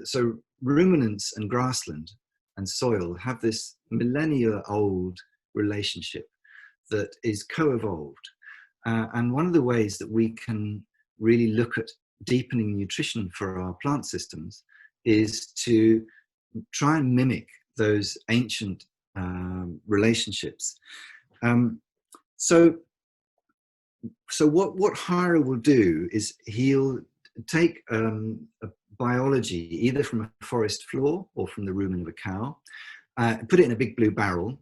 ruminants and grassland and soil have this millennia-old relationship that is co-evolved. And one of the ways that we can really look at deepening nutrition for our plant systems is to try and mimic those ancient relationships. So what Jairo will do is he'll take a biology either from a forest floor or from the rumen of a cow, put it in a big blue barrel.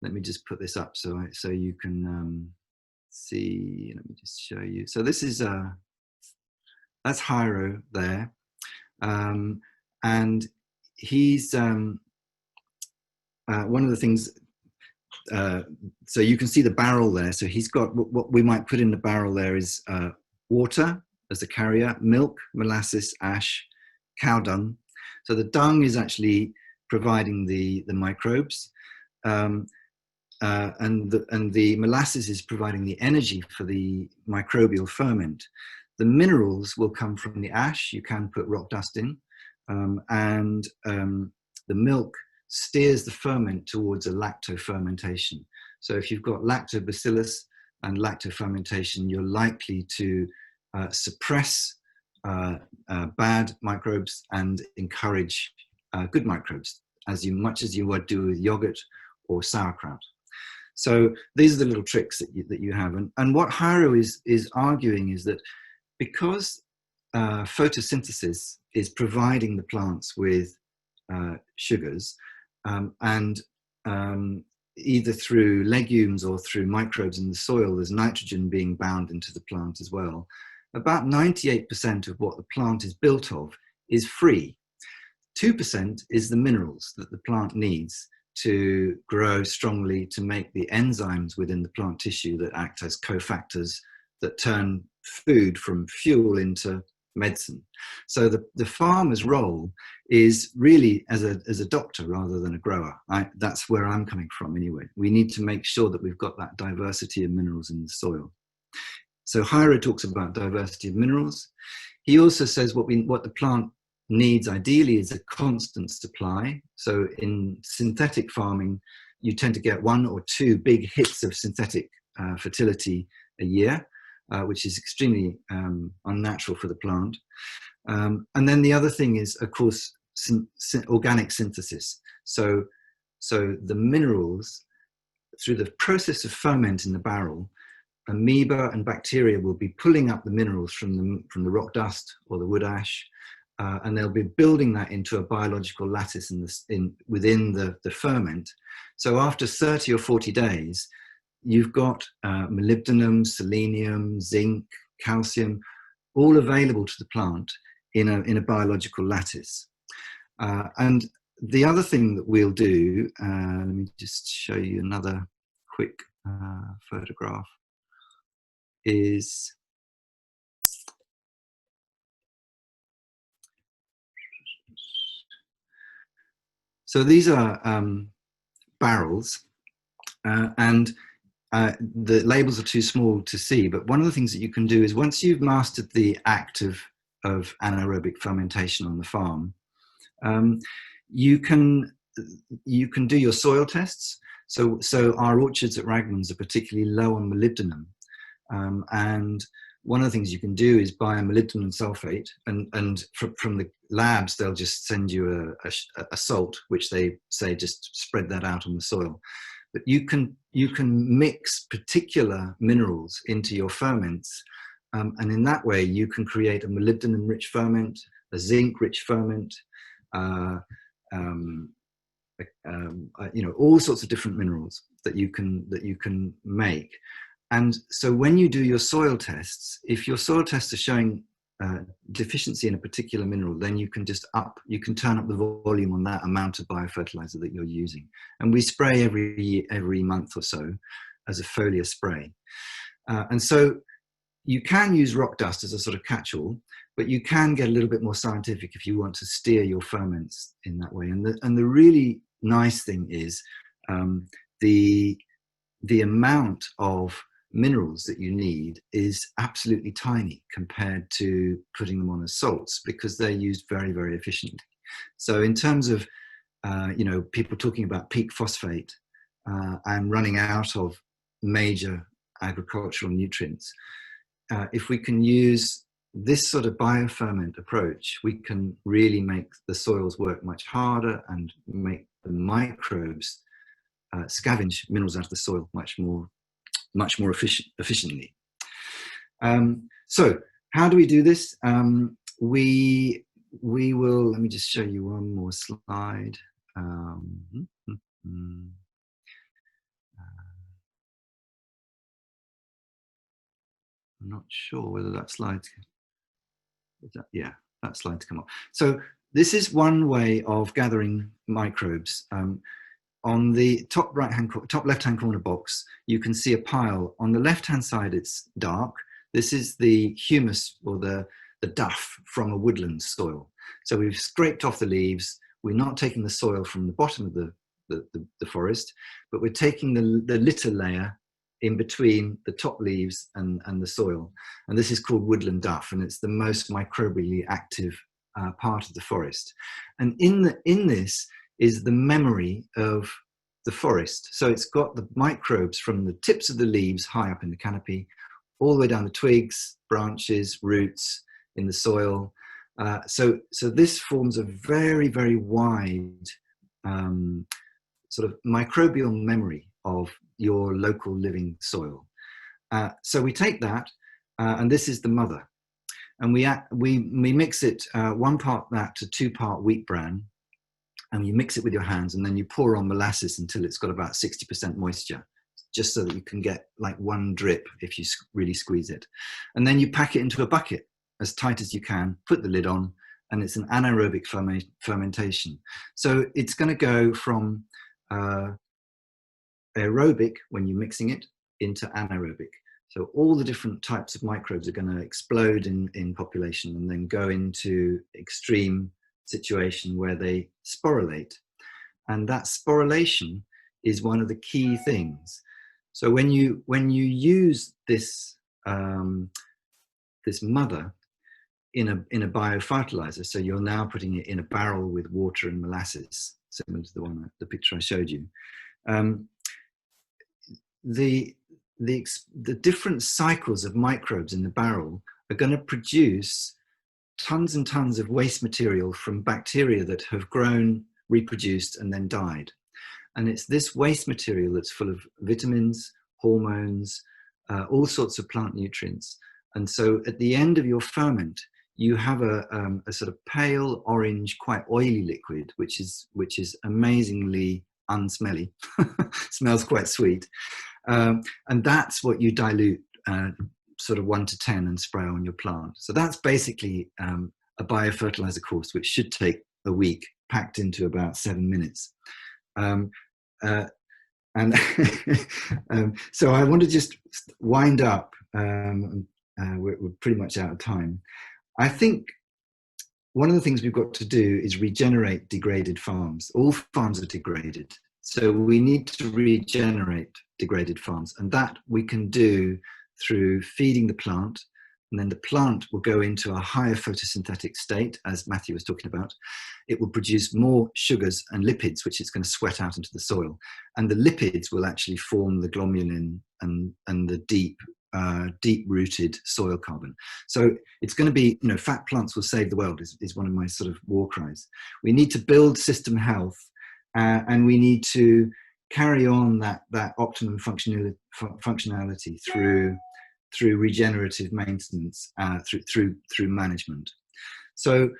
Let me just put this up so you can see. Let me just show you. So this is that's Jairo there, and he's one of the things. So you can see the barrel there. So he's got what we might put in the barrel there is water as a carrier, milk, molasses, ash, cow dung. So the dung is actually providing the microbes. the molasses is providing the energy for the microbial ferment. The minerals will come from the ash. You can put rock dust in, and the milk steers the ferment towards a lactofermentation. So if you've got lactobacillus and lactofermentation, you're likely to suppress bad microbes and encourage good microbes, as much as you would do with yogurt or sauerkraut. So these are the little tricks that you have. And what Hiro is arguing is that because photosynthesis is providing the plants with sugars, and either through legumes or through microbes in the soil, there's nitrogen being bound into the plant as well. About 98% of what the plant is built of is free. 2% is the minerals that the plant needs to grow strongly, to make the enzymes within the plant tissue that act as cofactors that turn food from fuel into medicine. So the farmer's role is really as a doctor rather than a grower. That's where I'm coming from anyway. We need to make sure that we've got that diversity of minerals in the soil. So Hiro talks about diversity of minerals. He also says what the plant needs ideally is a constant supply. So in synthetic farming, you tend to get 1 or 2 big hits of synthetic fertility a year, which is extremely unnatural for the plant. And then the other thing is, of course, organic synthesis. So the minerals, through the process of ferment in the barrel, amoeba and bacteria will be pulling up the minerals from the rock dust or the wood ash, and they'll be building that into a biological lattice within the ferment. So after 30 or 40 days, you've got molybdenum, selenium, zinc, calcium, all available to the plant in a biological lattice. And the other thing that we'll do, let me just show you another quick photograph, is so these are barrels, and the labels are too small to see, but one of the things that you can do is, once you've mastered the act of anaerobic fermentation on the farm, you can do your soil tests. So our orchards at Ragman's are particularly low on molybdenum, and one of the things you can do is buy a molybdenum sulfate, and from the labs they'll just send you a salt, which they say just spread that out on the soil. But you can mix particular minerals into your ferments, and in that way you can create a molybdenum-rich ferment, a zinc-rich ferment, all sorts of different minerals that you can make. And so when you do your soil tests, if your soil tests are showing deficiency in a particular mineral, then you can turn up the volume on that amount of biofertilizer that you're using. And we spray every month or so as a foliar spray. And so you can use rock dust as a sort of catch-all, but you can get a little bit more scientific if you want to steer your ferments in that way. And the really nice thing is the amount of minerals that you need is absolutely tiny compared to putting them on as salts, because they're used very, very efficiently. So in terms of people talking about peak phosphate and running out of major agricultural nutrients, if we can use this sort of bioferment approach, we can really make the soils work much harder and make the microbes scavenge minerals out of the soil much more efficiently. So how do we do this? We will, let me just show you one more slide. I'm not sure whether that slide, that slide's come up. So this is one way of gathering microbes. On the top left-hand corner box, you can see a pile. On the left-hand side, it's dark. This is the humus, or the duff from a woodland soil. So we've scraped off the leaves. We're not taking the soil from the bottom of the the forest, but we're taking the litter layer in between the top leaves and the soil. And this is called woodland duff, and it's the most microbially active part of the forest. And in this is the memory of the forest. So it's got the microbes from the tips of the leaves high up in the canopy, all the way down the twigs, branches, roots, in the soil. So this forms a very, very wide sort of microbial memory of your local living soil. So we take that, and this is the mother, and we mix it 1 part that to 2 part wheat bran, and you mix it with your hands, and then you pour on molasses until it's got about 60% moisture, just so that you can get like 1 drip if you really squeeze it. And then you pack it into a bucket as tight as you can, put the lid on, and it's an anaerobic fermentation. So it's going to go from aerobic, when you're mixing it, into anaerobic. So all the different types of microbes are going to explode in population and then go into extreme situation where they sporulate. And that sporulation is one of the key things. So when you use this this mother in a biofertilizer, so you're now putting it in a barrel with water and molasses, similar to the picture I showed you. The different cycles of microbes in the barrel are going to produce tons and tons of waste material from bacteria that have grown, reproduced, and then died. And it's this waste material that's full of vitamins, hormones, all sorts of plant nutrients. And so at the end of your ferment, you have a sort of pale orange, quite oily liquid, which is amazingly unsmelly, smells quite sweet. And that's what you dilute sort of 1 to 10 and spray on your plant. So that's basically a biofertilizer course, which should take a week, packed into about 7 minutes. So I want to just wind up. We're pretty much out of time. I think one of the things we've got to do is regenerate degraded farms. All farms are degraded. So we need to regenerate degraded farms. And that we can do through feeding the plant. And then the plant will go into a higher photosynthetic state, as Matthew was talking about. It will produce more sugars and lipids, which it's going to sweat out into the soil. And the lipids will actually form the glomalin and the deep-rooted soil carbon. So it's going to be, fat plants will save the world is one of my sort of war cries. We need to build system health, and we need to carry on that optimum functionality through regenerative maintenance, through management. So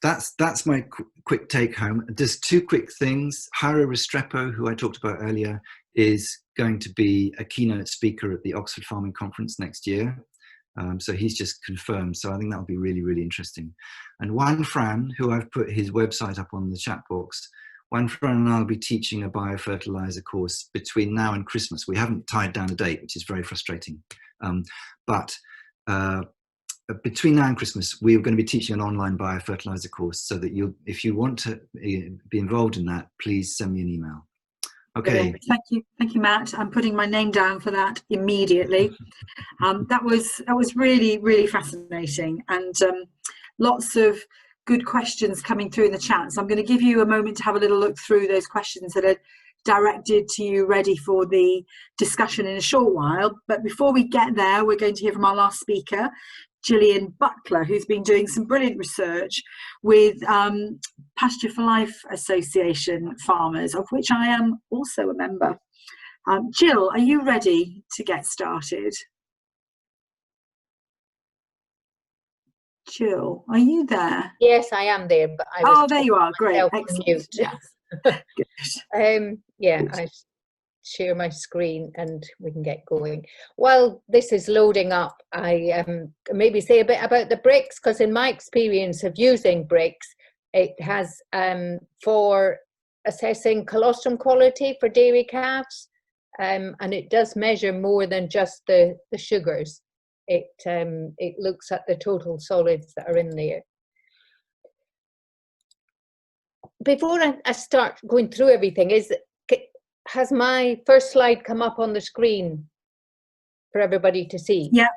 that's my quick take home. Just 2 quick things. Jairo Restrepo, who I talked about earlier, is going to be a keynote speaker at the Oxford Farming Conference next year. So he's just confirmed. So I think that'll be really, really interesting. And Juan Fran, who I've put his website up on the chat box, Juan Fran and I will be teaching a biofertilizer course between now and Christmas. We haven't tied down a date, which is very frustrating. But between now and Christmas, we are going to be teaching an online biofertilizer course, so that if you want to be involved in that, please send me an email. Okay. Thank you, Matt. I'm putting my name down for that immediately. That was really, really fascinating, and lots of good questions coming through in the chat. So I'm going to give you a moment to have a little look through those questions that are directed to you, ready for the discussion in a short while. But before we get there, we're going to hear from our last speaker, Jillian Butler, who's been doing some brilliant research with Pasture for Life Association farmers, of which I am also a member. Jill, are you ready to get started? Jill, are you there? Yes, I am there, but I was there you are. Great. Excellent. Yeah, I share my screen and we can get going. While this is loading up, I maybe say a bit about the Brix, because in my experience of using Brix, it has for assessing colostrum quality for dairy calves, and it does measure more than just the sugars. It looks at the total solids that are in there. before I start going through everything, has my first slide come up on the screen for everybody to see? Yeah,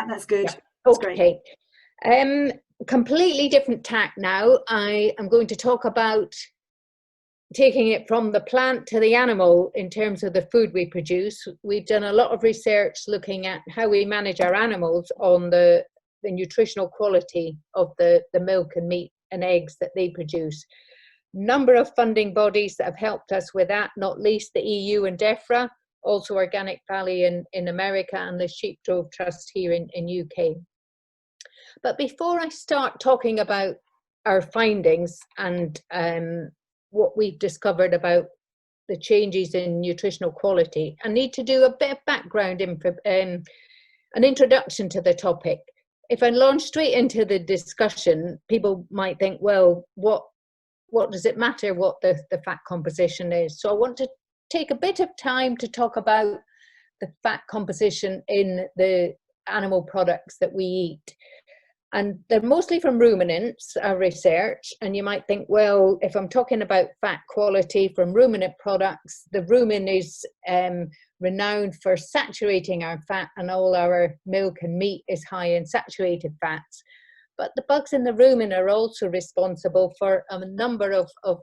that's good. Yeah. That's okay. Great. Completely different tack now. I am going to talk about taking it from the plant to the animal in terms of the food we produce. We've done a lot of research looking at how we manage our animals on the nutritional quality of the milk and meat and eggs that they produce. Number of funding bodies that have helped us with that, not least the EU and DEFRA, also Organic Valley in America, and the Sheep Drove Trust here in UK. But before I start talking about our findings and what we've discovered about the changes in nutritional quality, I need to do a bit of background info, an introduction to the topic. If I launch straight into the discussion, people might think, well, what does it matter what the fat composition is? So I want to take a bit of time to talk about the fat composition in the animal products that we eat. And they're mostly from ruminants, our research. And you might think, well, if I'm talking about fat quality from ruminant products, the rumen is renowned for saturating our fat, and all our milk and meat is high in saturated fats. But the bugs in the rumen are also responsible for a number of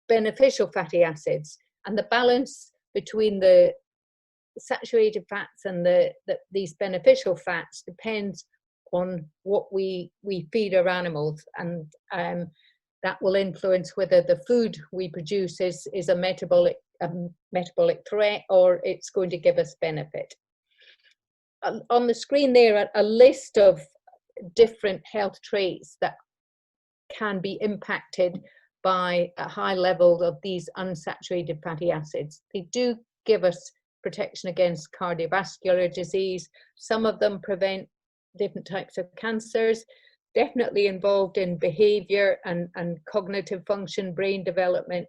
beneficial fatty acids. And the balance between the saturated fats and these beneficial fats depends on what we feed our animals, and that will influence whether the food we produce is a metabolic threat or it's going to give us benefit. On the screen there, a list of different health traits that can be impacted by a high level of these unsaturated fatty acids. They do give us protection against cardiovascular disease. Some of them prevent different types of cancers, definitely involved in behavior and cognitive function, brain development.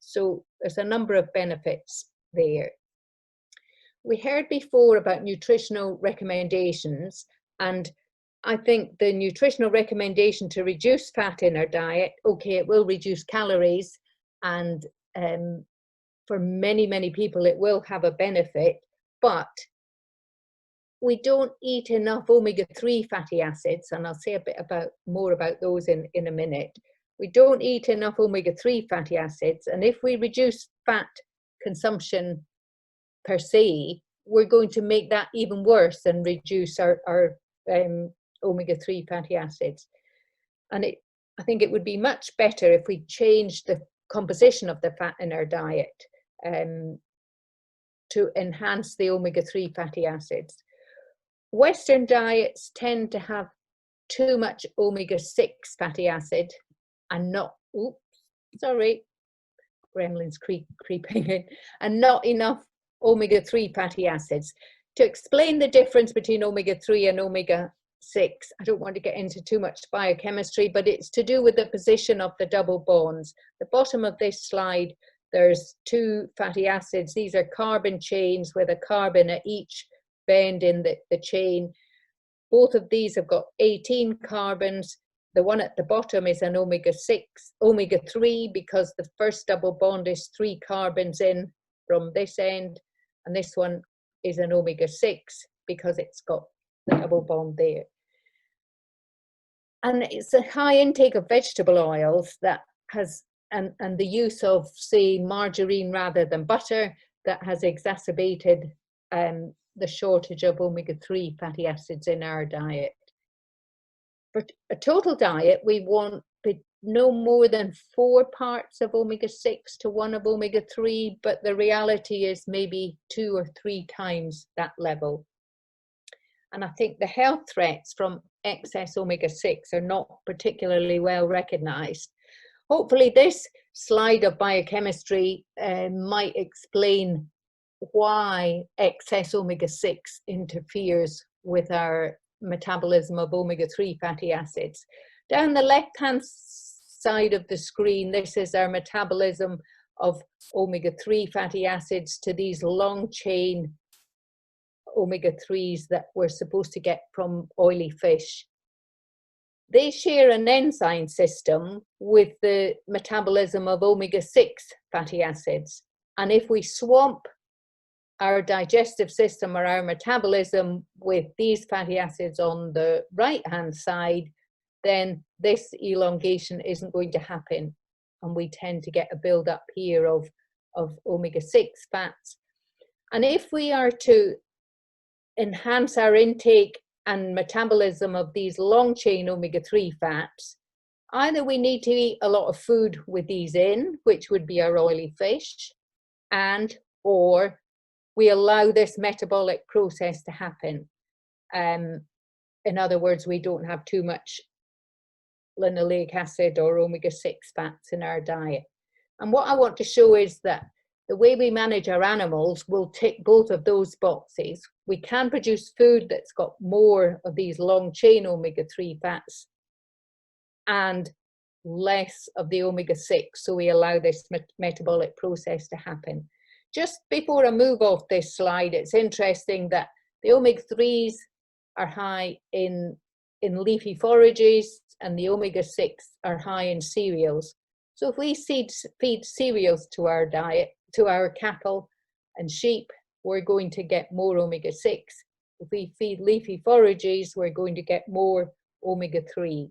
So there's a number of benefits there. We heard before about nutritional recommendations, and I think the nutritional recommendation to reduce fat in our diet, okay, it will reduce calories, and for many people it will have a benefit, but we don't eat enough omega-3 fatty acids, and I'll say a bit more about those in a minute. We don't eat enough omega-3 fatty acids, and if we reduce fat consumption per se, we're going to make that even worse and reduce our omega-3 fatty acids. And I think it would be much better if we changed the composition of the fat in our diet to enhance the omega-3 fatty acids. Western diets tend to have too much omega-6 fatty acid and not, gremlins creeping in, and not enough omega-3 fatty acids. To explain the difference between omega-3 and omega-6, I don't want to get into too much biochemistry, but it's to do with the position of the double bonds. The bottom of this slide, there's two fatty acids. These are carbon chains with a carbon at each bend in the chain. Both of these have got 18 carbons. The one at the bottom is an omega-3, because the first double bond is 3 carbons in from this end, and this one is an omega-6 because it's got the double bond there. And it's a high intake of vegetable oils that has, and the use of, say, margarine rather than butter, that has exacerbated the shortage of omega-3 fatty acids in our diet. For a total diet, we want no more than 4 parts of omega-6 to 1 of omega-3, but the reality is maybe 2 or 3 times that level. And I think the health threats from excess omega-6 are not particularly well recognized. Hopefully this slide of biochemistry might explain why excess omega-6 interferes with our metabolism of omega-3 fatty acids. Down the left-hand side of the screen, this is our metabolism of omega-3 fatty acids to these long-chain omega-3s that we're supposed to get from oily fish. they share an enzyme system with the metabolism of omega-6 fatty acids. And if we swamp our digestive system or our metabolism with these fatty acids on the right-hand side, then this elongation isn't going to happen. And we tend to get a build-up here of omega-6 fats. And if we are to enhance our intake and metabolism of these long-chain omega-3 fats, either we need to eat a lot of food with these in, which would be our oily fish, or we allow this metabolic process to happen. In other words, we don't have too much linoleic acid or omega-6 fats in our diet. And what I want to show is that the way we manage our animals will tick both of those boxes. We can produce food that's got more of these long-chain omega-3 fats and less of the omega-6, so we allow this metabolic process to happen. Just before I move off this slide, it's interesting that the omega-3s are high in leafy forages and the omega-6 are high in cereals. So if we feed cereals to our diet, to our cattle and sheep, we're going to get more omega-6. If we feed leafy forages, we're going to get more omega-3.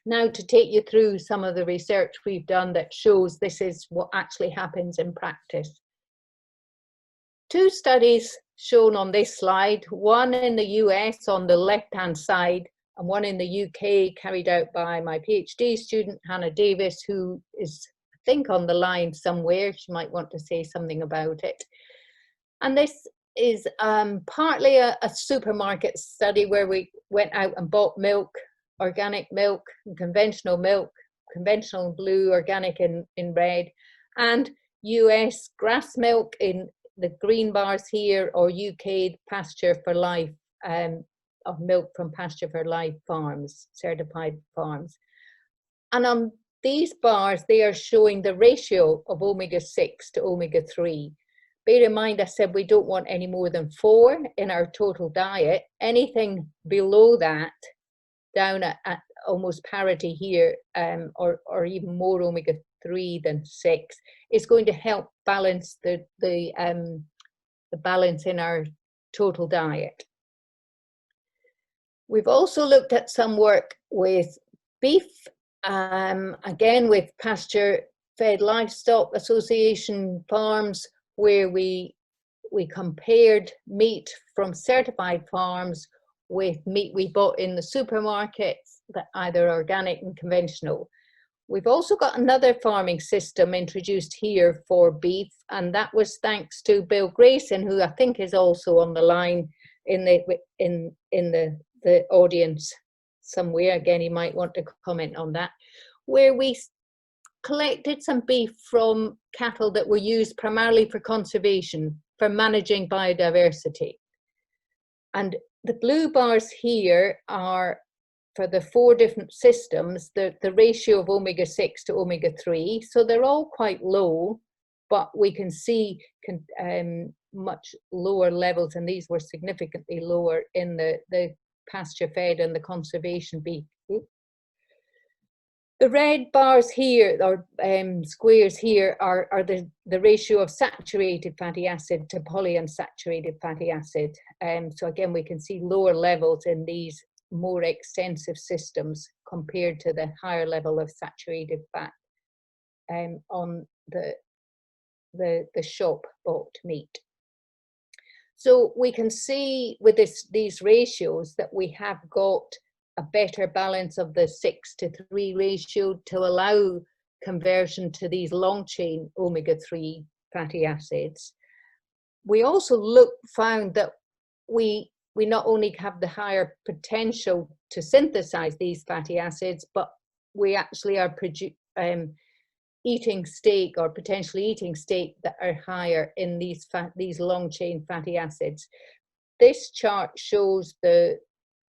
Now, to take you through some of the research we've done that shows this is what actually happens in practice. Two studies shown on this slide, one in the US on the left-hand side and one in the UK carried out by my PhD student, Hannah Davis, who is, I think, on the line somewhere. She might want to say something about it. And this is partly a supermarket study where we went out and bought milk, organic milk, and conventional blue, organic in red, and US grass milk in the green bars here, or UK pasture for life, of milk from pasture for life farms, certified farms. And on these bars, they are showing the ratio of omega-6 to omega-3. Bear in mind, I said we don't want any more than 4 in our total diet. Anything below that, down at almost parity here, or even more omega-3 than 6, is going to help balance the balance in our total diet. We've also looked at some work with beef, again with pasture-fed livestock association farms, where we compared meat from certified farms with meat we bought in the supermarkets, that either organic and conventional. We've also got another farming system introduced here for beef, and that was thanks to Bill Grayson, who I think is also on the line in the audience somewhere. Again, he might want to comment on that, where we collected some beef from cattle that were used primarily for conservation, for managing biodiversity. And the blue bars here are, for the 4 different systems, the ratio of omega-6 to omega-3. So they're all quite low, but we can see much lower levels, and these were significantly lower in the pasture-fed and the conservation beef. The red bars here, or squares here, are the ratio of saturated fatty acid to polyunsaturated fatty acid. So again, we can see lower levels in these more extensive systems compared to the higher level of saturated fat on the shop bought meat. So we can see with these ratios that we have got a better balance of the 6:3 ratio to allow conversion to these long chain omega-3 fatty acids. We also found that we not only have the higher potential to synthesize these fatty acids, but we actually are eating steak, or potentially eating steak, that are higher in these long chain fatty acids. This chart shows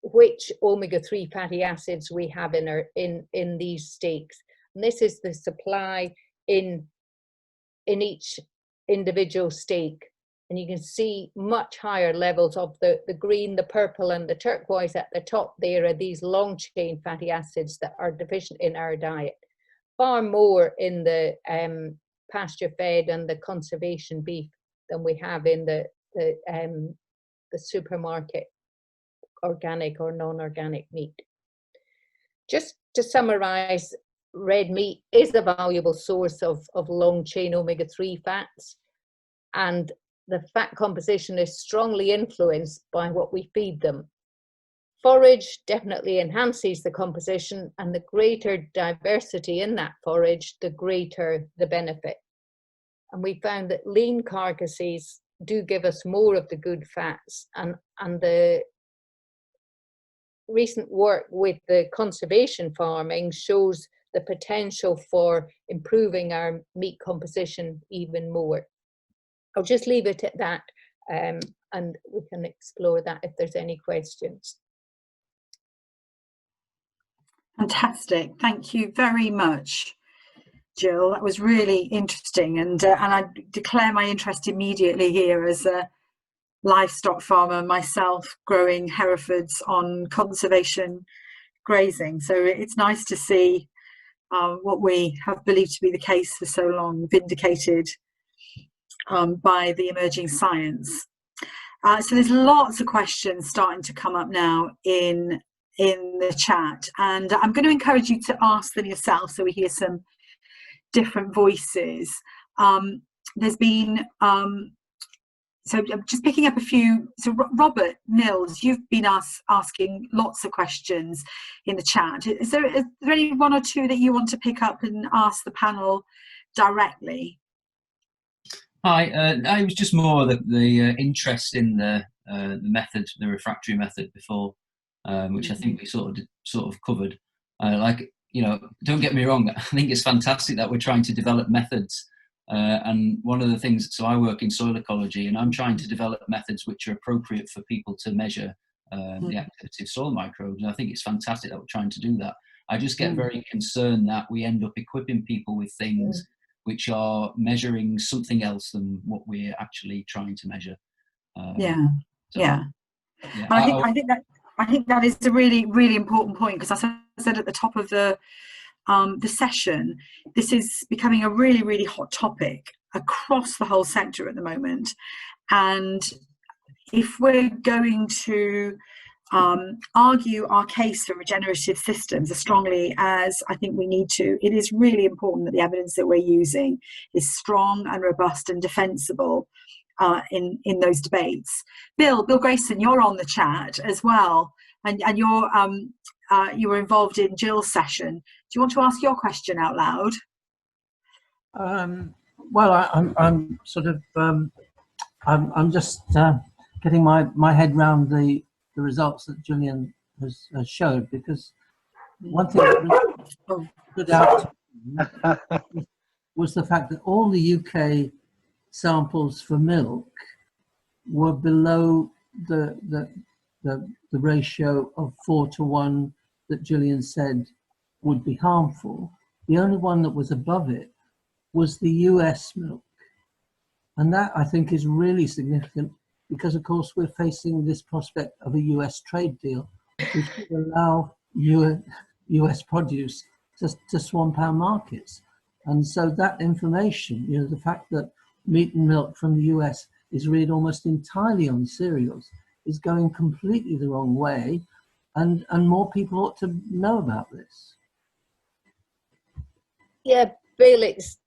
which omega-3 fatty acids we have in these steaks, and this is the supply in each individual steak. And you can see much higher levels of the green, the purple and the turquoise at the top there are these long chain fatty acids that are deficient in our diet. Far more in the pasture fed and the conservation beef than we have in the supermarket organic or non-organic meat. Just to summarize, red meat is a valuable source of long chain omega-3 fats, and the fat composition is strongly influenced by what we feed them. Forage definitely enhances the composition, and the greater diversity in that forage, the greater the benefit. And we found that lean carcasses do give us more of the good fats, and the recent work with the conservation farming shows the potential for improving our meat composition even more. I'll just leave it at that, and we can explore that if there's any questions. Fantastic. Thank you very much, Jill. That was really interesting, and I declare my interest immediately here as a livestock farmer myself, growing Herefords on conservation grazing. So it's nice to see what we have believed to be the case for so long vindicated by the emerging science. So there's lots of questions starting to come up now in the chat, and I'm going to encourage you to ask them yourself so we hear some different voices. There's been so I'm just picking up a few. So Robert Mills, you've been asking lots of questions in the chat. Is there any one or two that you want to pick up and ask the panel directly? Hi, it was just more the interest in the method, the refractory method before, which I think we sort of covered. Like, you know, don't get me wrong, I think it's fantastic that we're trying to develop methods. And one of the things, so I work in soil ecology, and I'm trying to develop methods which are appropriate for people to measure the activity of soil microbes. And I think it's fantastic that we're trying to do that. I just get very concerned that we end up equipping people with things which are measuring something else than what we're actually trying to measure. I think that is a really, really important point, because as I said at the top of the session, this is becoming a really, really hot topic across the whole sector at the moment. And if we're going to argue our case for regenerative systems as strongly as I think we need to, it is really important that the evidence that we're using is strong and robust and defensible in those debates. Bill Grayson, you're on the chat as well, and you're you were involved in Jill's session. Do you want to ask your question out loud? Well, I'm sort of I'm just getting my head around the results that Jillian has showed, because one thing that really stood out was the fact that all the UK samples for milk were below the ratio of 4:1 that Jillian said would be harmful. The only one that was above it was the US milk. And that, I think, is really significant, because, of course, we're facing this prospect of a US trade deal, which would allow US produce to swamp our markets. And so that information, you know, the fact that meat and milk from the US is reared almost entirely on cereals, is going completely the wrong way, and more people ought to know about this. Yeah, Bill, it's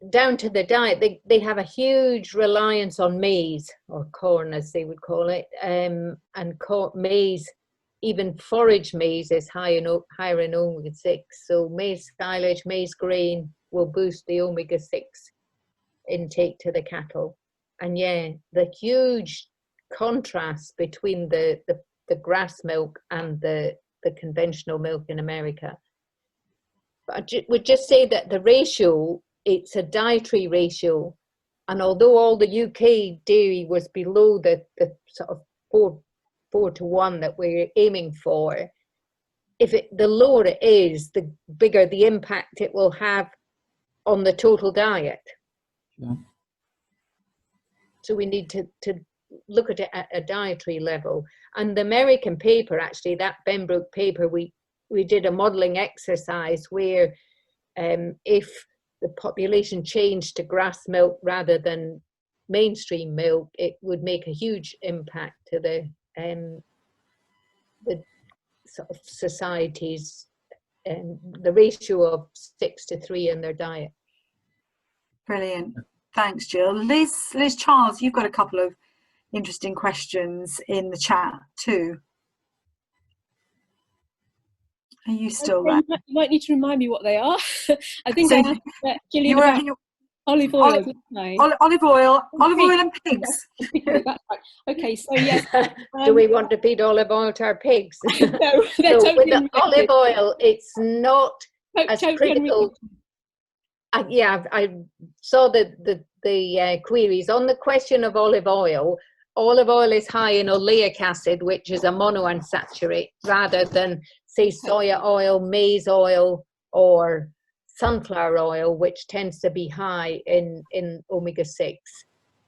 down to the diet. They have a huge reliance on maize, or corn as they would call it, and maize, even forage maize, is higher in omega-6. So maize silage, maize grain will boost the omega-6 intake to the cattle. And yeah, the huge contrast between the grass milk and the conventional milk in America. But I would just say that the ratio, it's a dietary ratio, and although all the UK dairy was below the sort of 4:1 that we're aiming for, the lower it is, the bigger the impact it will have on the total diet. Yeah. So we need to look at it at a dietary level. And the American paper, actually, that Benbrook paper, we did a modelling exercise where if the population changed to grass milk rather than mainstream milk, it would make a huge impact to the sort of society's the ratio of 6:3 in their diet. Brilliant. Thanks, Jill. Liz Charles, you've got a couple of interesting questions in the chat too. Are you still there? You might need to remind me what they are. I think So I asked Jillian about olive oil. Olive oil and pigs. That's right. Okay, so yes. Do we want to feed olive oil to our pigs? No, they're so totally with the unrelated. olive oil, it's not as Totally critical. I saw the queries on the question of olive oil. Olive oil is high in oleic acid, which is a monounsaturated, rather than say soya oil, maize oil, or sunflower oil, which tends to be high in omega-6.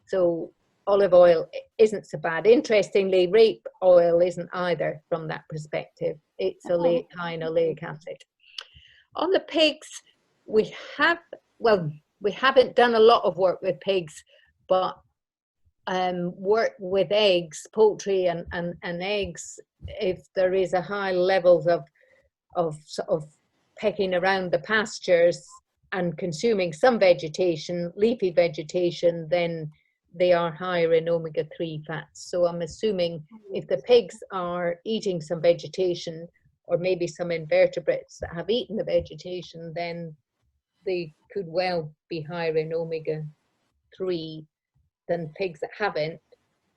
So olive oil isn't so bad. Interestingly, rape oil isn't either from that perspective. It's high in oleic acid. On the pigs, we haven't done a lot of work with pigs, but work with eggs, poultry and eggs, if there is a high levels of sort of pecking around the pastures and consuming some vegetation, leafy vegetation, then they are higher in omega-3 fats. So I'm assuming if the pigs are eating some vegetation, or maybe some invertebrates that have eaten the vegetation, then they could well be higher in omega-3 than pigs that haven't.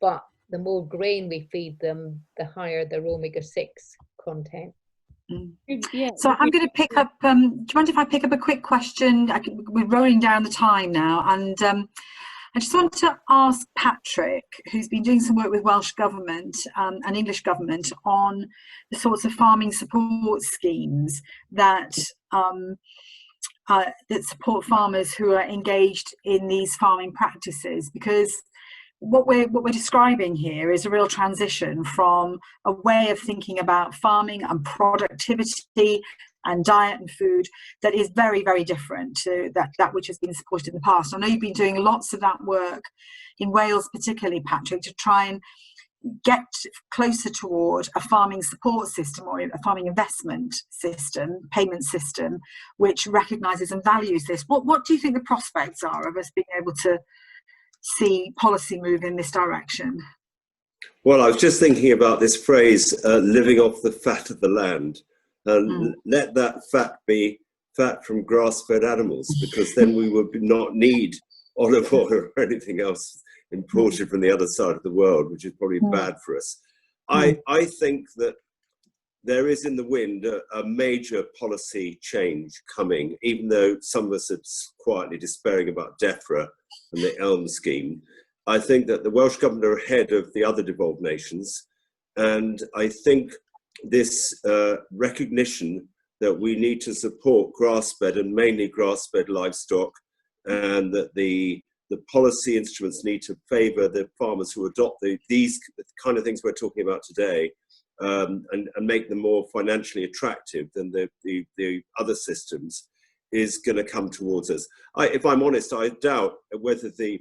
But the more grain we feed them, the higher their omega-6 content. Yeah. So I'm going to pick up, do you mind if I pick up a quick question? We're rolling down the time now, and I just want to ask Patrick, who's been doing some work with Welsh Government and English Government on the sorts of farming support schemes that that support farmers who are engaged in these farming practices, because what we're describing here is a real transition from a way of thinking about farming and productivity and diet and food that is very, very different to that which has been supported in the past. I know you've been doing lots of that work in Wales, particularly, Patrick, to try and get closer toward a farming support system or a farming investment system, payment system, which recognises and values this. What do you think the prospects are of us being able to see policy move in this direction? Well, I was just thinking about this phrase, living off the fat of the land. Let that fat be fat from grass-fed animals, because then we would not need olive oil or anything else imported from the other side of the world, which is probably bad for us. I think that there is in the wind a major policy change coming, even though some of us are quietly despairing about DEFRA and the ELM scheme. I think that the Welsh Government are ahead of the other devolved nations, and I think this recognition that we need to support grass-fed and mainly grass-fed livestock, and that the policy instruments need to favour the farmers who adopt these kind of things we're talking about today, and make them more financially attractive than the other systems, is going to come towards us. If I'm honest, I doubt whether the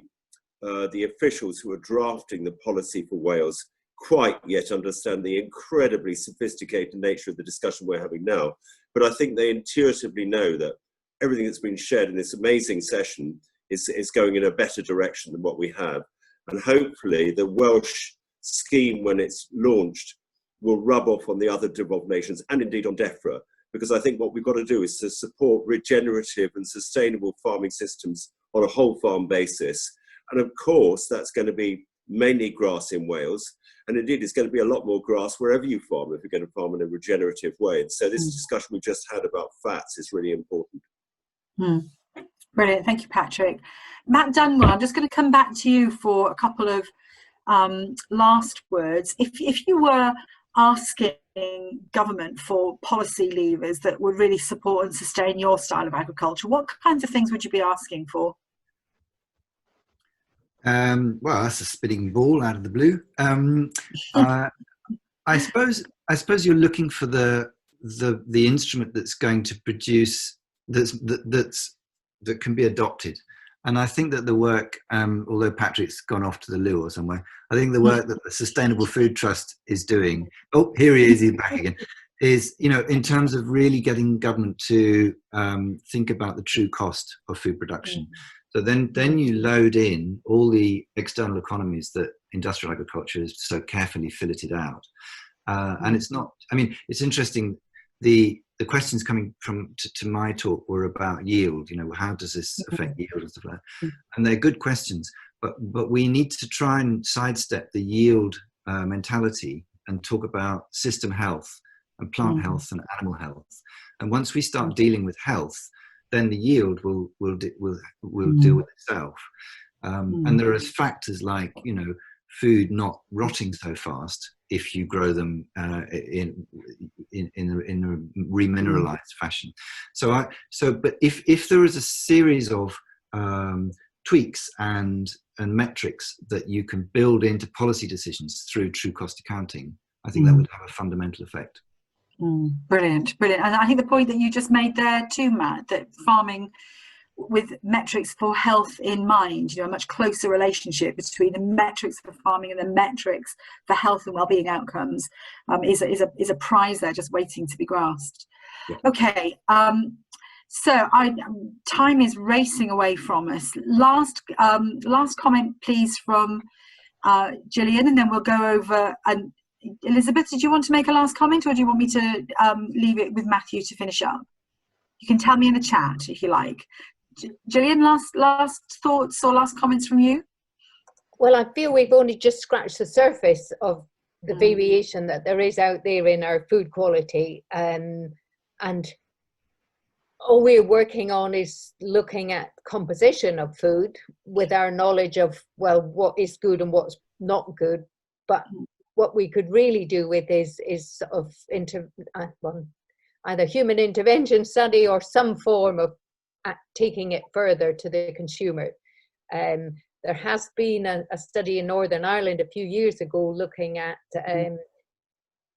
officials who are drafting the policy for Wales quite yet understand the incredibly sophisticated nature of the discussion we're having now. But I think they intuitively know that everything that's been shared in this amazing session is going in a better direction than what we have. And hopefully the Welsh scheme, when it's launched, will rub off on the other devolved nations and indeed on DEFRA, because I think what we've got to do is to support regenerative and sustainable farming systems on a whole farm basis. And of course, that's going to be mainly grass in Wales. And indeed, it's going to be a lot more grass wherever you farm if you're going to farm in a regenerative way. And so this discussion we just had about fats is really important. Brilliant. Thank you, Patrick. Matt Dunwell, I'm just going to come back to you for a couple of last words. If you were asking government for policy levers that would really support and sustain your style of agriculture, what kinds of things would you be asking for? Well, that's a spinning ball out of the blue. I suppose you're looking for the instrument that's going to produce that can be adopted. And I think that the work, although Patrick's gone off to the loo or somewhere, I think the work that the Sustainable Food Trust is doing, oh, here he is, he's back again, is, in terms of really getting government to think about the true cost of food production. So then you load in all the external economies that industrial agriculture has so carefully filleted out. And it's not, it's interesting, the questions coming to my talk were about yield, how does this affect yield and stuff like that? And they're good questions, but we need to try and sidestep the yield mentality and talk about system health and plant health and animal health. And once we start dealing with health, then the yield will deal with itself. And there are factors like, food not rotting so fast if you grow them in a remineralized fashion. But if there is a series of tweaks and metrics that you can build into policy decisions through true cost accounting, I think that would have a fundamental effect. Brilliant. And I think the point that you just made there too, Matt, that farming with metrics for health in mind, a much closer relationship between the metrics for farming and the metrics for health and well-being outcomes is a prize there just waiting to be grasped. Yeah. Okay, so time is racing away from us. Last comment, please, from Jillian, and then we'll go over. And Elizabeth, did you want to make a last comment, or do you want me to leave it with Matthew to finish up? You can tell me in the chat if you like. Jillian, last thoughts or last comments from you? Well, I feel we've only just scratched the surface of the variation that there is out there in our food quality, and all we're working on is looking at composition of food with our knowledge of, well, what is good and what's not good. But what we could really do with is sort of either human intervention study or some form of taking it further to the consumer. There has been a study in Northern Ireland a few years ago looking at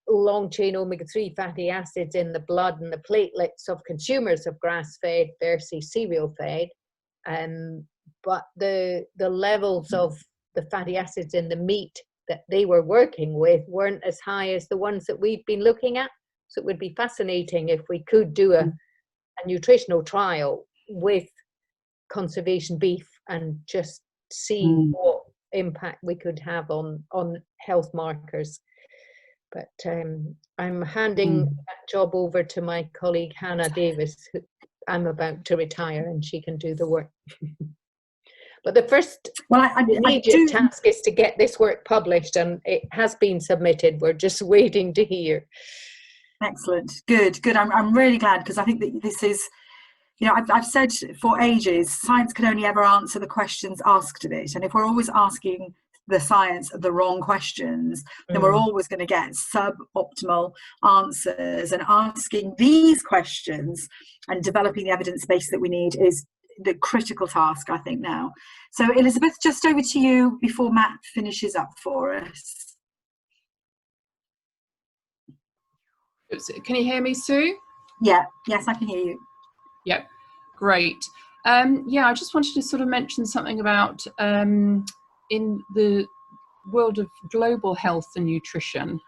long-chain omega-3 fatty acids in the blood and the platelets of consumers of grass-fed versus cereal-fed. But the levels of the fatty acids in the meat that they were working with weren't as high as the ones that we've been looking at. So it would be fascinating if we could do a nutritional trial with conservation beef and just see what impact we could have on health markers. But I'm handing that job over to my colleague Hannah Davis, who I'm about to retire, and she can do the work. But the first immediate task is to get this work published, and it has been submitted. We're just waiting to hear. Excellent. Good. I'm really glad, because I think that this is, I've said for ages, science can only ever answer the questions asked of it. And if we're always asking the science the wrong questions, then we're always going to get suboptimal answers. And asking these questions and developing the evidence base that we need is the critical task, I think, now. So Elizabeth, just over to you before Matt finishes up for us. Can you hear me, Sue? Yeah, yes, I can hear you. Yep, great. Yeah, I just wanted to sort of mention something about in the world of global health and nutrition,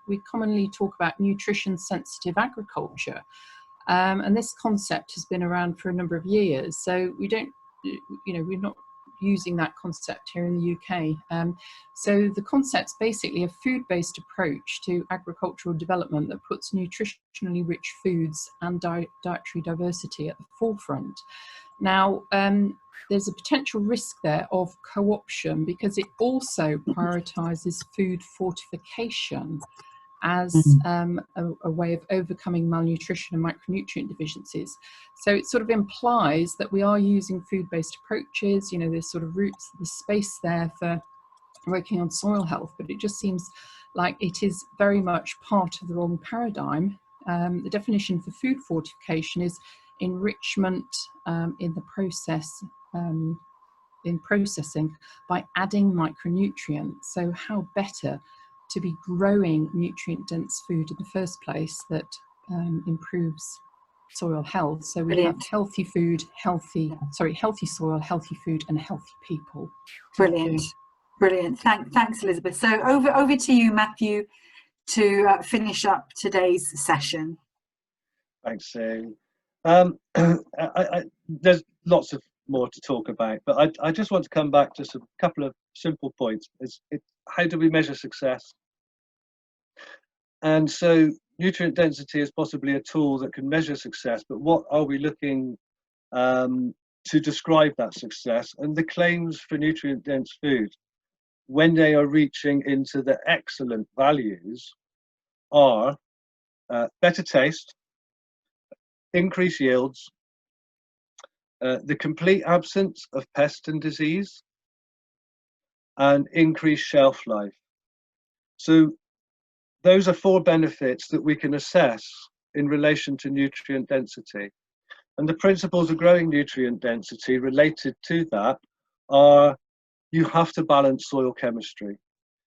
we commonly talk about nutrition sensitive agriculture. And this concept has been around for a number of years. So we don't, we're not using that concept here in the UK. So the concept's basically a food-based approach to agricultural development that puts nutritionally rich foods and dietary diversity at the forefront. Now, there's a potential risk there of co-option, because it also prioritises food fortification as a way of overcoming malnutrition and micronutrient deficiencies. So it sort of implies that we are using food-based approaches, there's sort of roots, the space there for working on soil health, but it just seems like it is very much part of the wrong paradigm. The definition for food fortification is enrichment in the process in processing by adding micronutrients. So how better to be growing nutrient-dense food in the first place that improves soil health. So we have healthy food, healthy soil, healthy food, and healthy people. Brilliant, brilliant. Thanks, Elizabeth. So over to you, Matthew, to finish up today's session. Thanks, Sue. There's lots of more to talk about, but I just want to come back to a couple of simple points. How do we measure success? And so nutrient density is possibly a tool that can measure success, but what are we looking to describe that success? And the claims for nutrient dense food, when they are reaching into the excellent values, are better taste, increased yields, the complete absence of pest and disease, and increased shelf life. So those are 4 benefits that we can assess in relation to nutrient density. And the principles of growing nutrient density related to that are: you have to balance soil chemistry.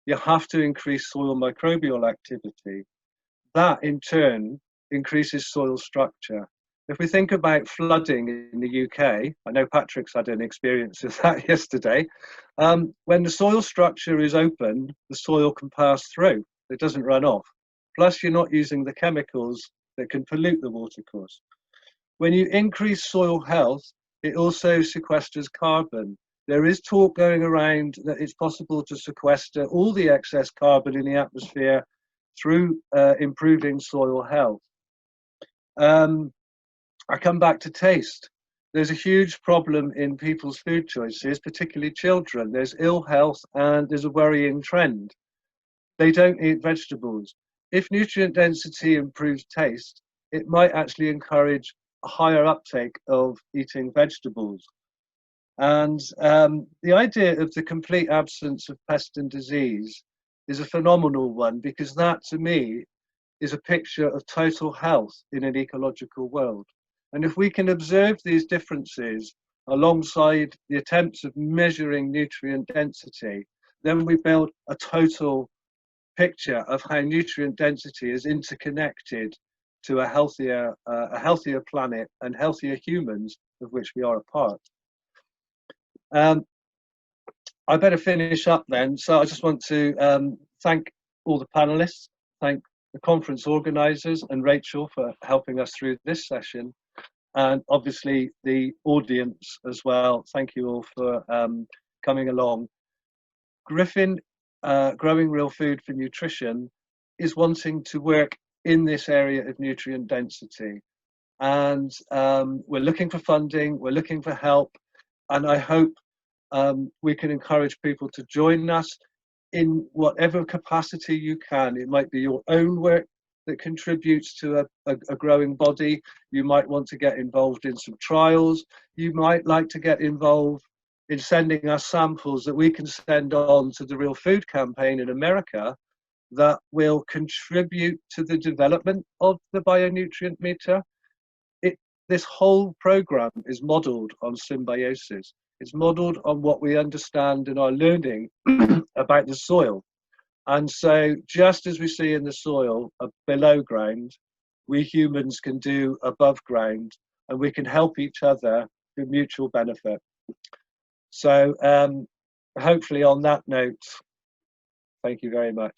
You have to increase soil microbial activity. That in turn increases soil structure. If we think about flooding in the UK, I know Patrick's had an experience with that yesterday. When the soil structure is open, the soil can pass through. It doesn't run off. Plus, you're not using the chemicals that can pollute the watercourse. When you increase soil health, it also sequesters carbon. There is talk going around that it's possible to sequester all the excess carbon in the atmosphere through improving soil health. I come back to taste. There's a huge problem in people's food choices, particularly children. There's ill health and there's a worrying trend. They don't eat vegetables. If nutrient density improves taste, it might actually encourage a higher uptake of eating vegetables. And the idea of the complete absence of pest and disease is a phenomenal one, because that, to me, is a picture of total health in an ecological world. And if we can observe these differences alongside the attempts of measuring nutrient density, then we build a total picture of how nutrient density is interconnected to a healthier planet and healthier humans, of which we are a part. I better finish up then. So I just want to thank all the panelists, thank the conference organisers and Rachel for helping us through this session, and obviously the audience as well. Thank you all for coming along. Griffin, Growing Real Food for Nutrition, is wanting to work in this area of nutrient density. And we're looking for funding, we're looking for help, and I hope we can encourage people to join us in whatever capacity you can. It might be your own work that contributes to a growing body. You might want to get involved in some trials. You might like to get involved in sending us samples that we can send on to the Real Food Campaign in America that will contribute to the development of the Bionutrient Meter. This whole program is modeled on symbiosis. It's modeled on what we understand and are learning about the soil. And so just as we see in the soil below ground, we humans can do above ground, and we can help each other with mutual benefit. So hopefully on that note, thank you very much.